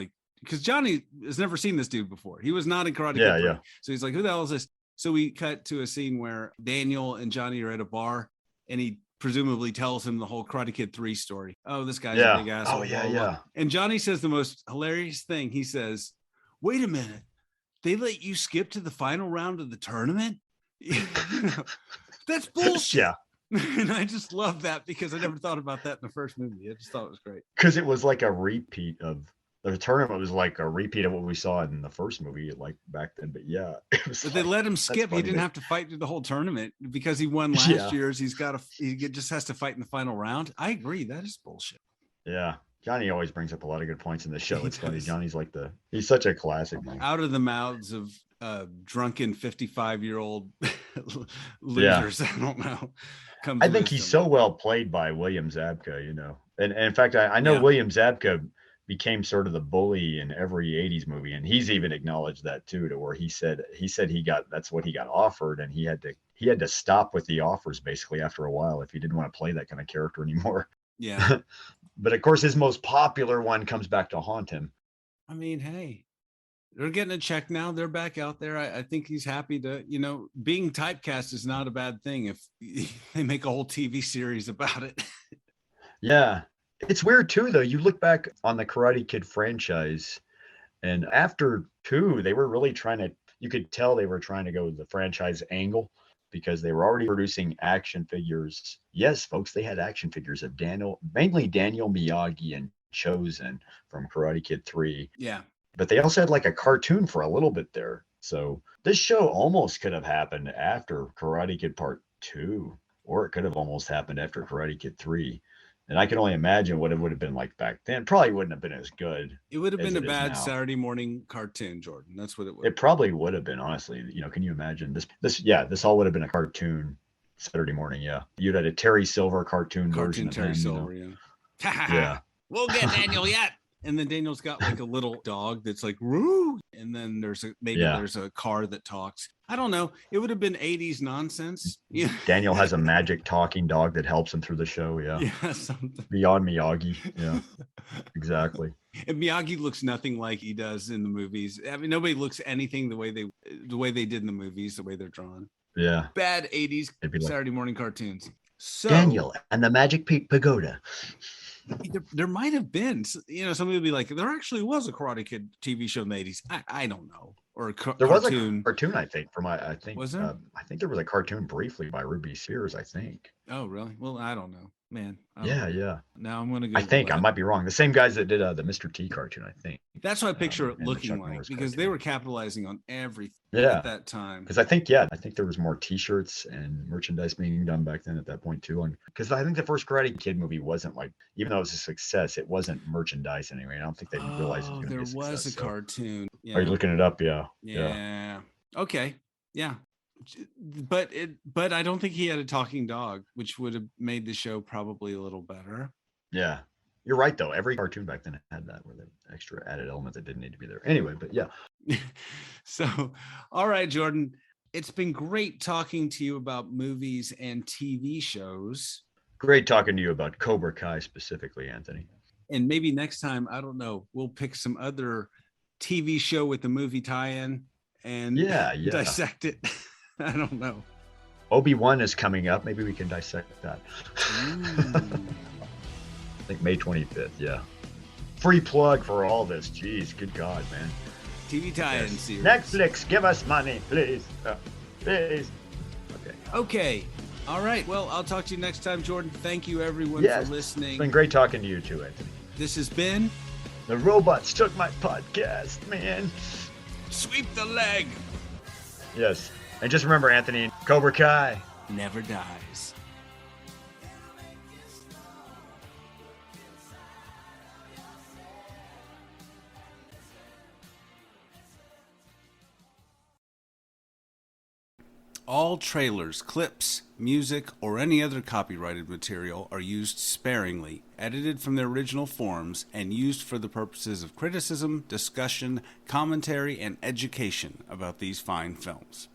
because Johnny has never seen this dude before. He was not in Karate Kid 3. So he's like, who the hell is this? So we cut to a scene where Daniel and Johnny are at a bar and he presumably tells him the whole Karate Kid 3 story. Oh, this guy's a big asshole. Oh, yeah. And Johnny says the most hilarious thing. He says, wait a minute. They let you skip to the final round of the tournament? That's bullshit. Yeah. And I just love that because I never thought about that in the first movie. I just thought it was great. Because it was like a repeat of the tournament was like a repeat of what we saw in the first movie, like back then. But but they let him skip. He didn't have to fight through the whole tournament because he won last year's. He just has to fight in the final round. I agree. That is bullshit. Yeah. Johnny always brings up a lot of good points in the show. It's funny. Johnny's he's such a classic, man. Out of the mouths of drunken 55-year-old losers. I don't know. I think he's so well played by William Zabka, And in fact, I know William Zabka became sort of the bully in every 80s movie. And he's even acknowledged that too, to where he said that's what he got offered. And he had to stop with the offers basically after a while if he didn't want to play that kind of character anymore. Yeah. But of course, his most popular one comes back to haunt him. I mean, hey, they're getting a check now. They're back out there. I think he's happy to, being typecast is not a bad thing if they make a whole TV series about it. Yeah. It's weird too, though. You look back on the Karate Kid franchise And after 2, they were really trying to, you could tell they were trying to go the franchise angle because they were already producing action figures. Yes, folks, they had action figures of mainly Daniel Miyagi and Chosen from Karate Kid 3. Yeah. But they also had like a cartoon for a little bit there. So this show almost could have happened after Karate Kid Part 2, or it could have almost happened after Karate Kid 3. And I can only imagine what it would have been like back then. Probably wouldn't have been as good. It would have been a it is bad now. Saturday morning cartoon, Jordan. That's what it would. It probably would have been, honestly. You know, can you imagine this all would have been a cartoon Saturday morning. Yeah. You'd had a Terry Silver cartoon version of Terry him, Silver, you know? Yeah. We'll get Daniel yet. And then Daniel's got like a little dog that's like, woo. And then there's a car that talks. I don't know. It would have been 80s nonsense. Yeah. Daniel has a magic talking dog that helps him through the show. Yeah. Yeah. Something. Beyond Miyagi. Yeah. Exactly. And Miyagi looks nothing like he does in the movies. I mean, nobody looks anything the way they did in the movies, the way they're drawn. Yeah. Bad 80s Saturday morning cartoons. So Daniel and the Magic Pagoda. There might have been, somebody would be like, there actually was a Karate Kid TV show in the 80s. I don't know. Or there was a cartoon, I think, was there? I think there was a cartoon briefly by Ruby Spears, I think. Oh, really? Well, I don't know, man. Yeah. Now I'm going to go. I think I might be wrong. The same guys that did the Mr. T cartoon, I think. That's what I picture it looking like, because they were capitalizing on everything at that time. Because I think there was more T-shirts and merchandise being done back then at that point too. And because I think the first Karate Kid movie wasn't like, even though it was a success, it wasn't merchandise anyway. I don't think they realized it was going to be a success. There was a cartoon. Yeah. Are you looking it up? Yeah. Okay. Yeah. But I don't think he had a talking dog, which would have made the show probably a little better. Yeah. You're right, though. Every cartoon back then had that with an extra added element that didn't need to be there. Anyway, but yeah. So, all right, Jordan. It's been great talking to you about movies and TV shows. Great talking to you about Cobra Kai specifically, Anthony. And maybe next time, I don't know, we'll pick some other TV show with the movie tie-in and dissect it. I don't know. Obi-Wan is coming up. Maybe we can dissect that. I think May 25th. Yeah. Free plug for all this. Jeez, good God, man. TV tie-in series. Netflix, give us money, please. Please. Okay. All right. Well, I'll talk to you next time, Jordan. Thank you, everyone, for listening. It's been great talking to you too, Anthony. This has been The Robots Took My Podcast, man. Sweep the leg. Yes. And just remember, Anthony, Cobra Kai never dies. All trailers, clips, music, or any other copyrighted material are used sparingly, edited from their original forms, and used for the purposes of criticism, discussion, commentary, and education about these fine films.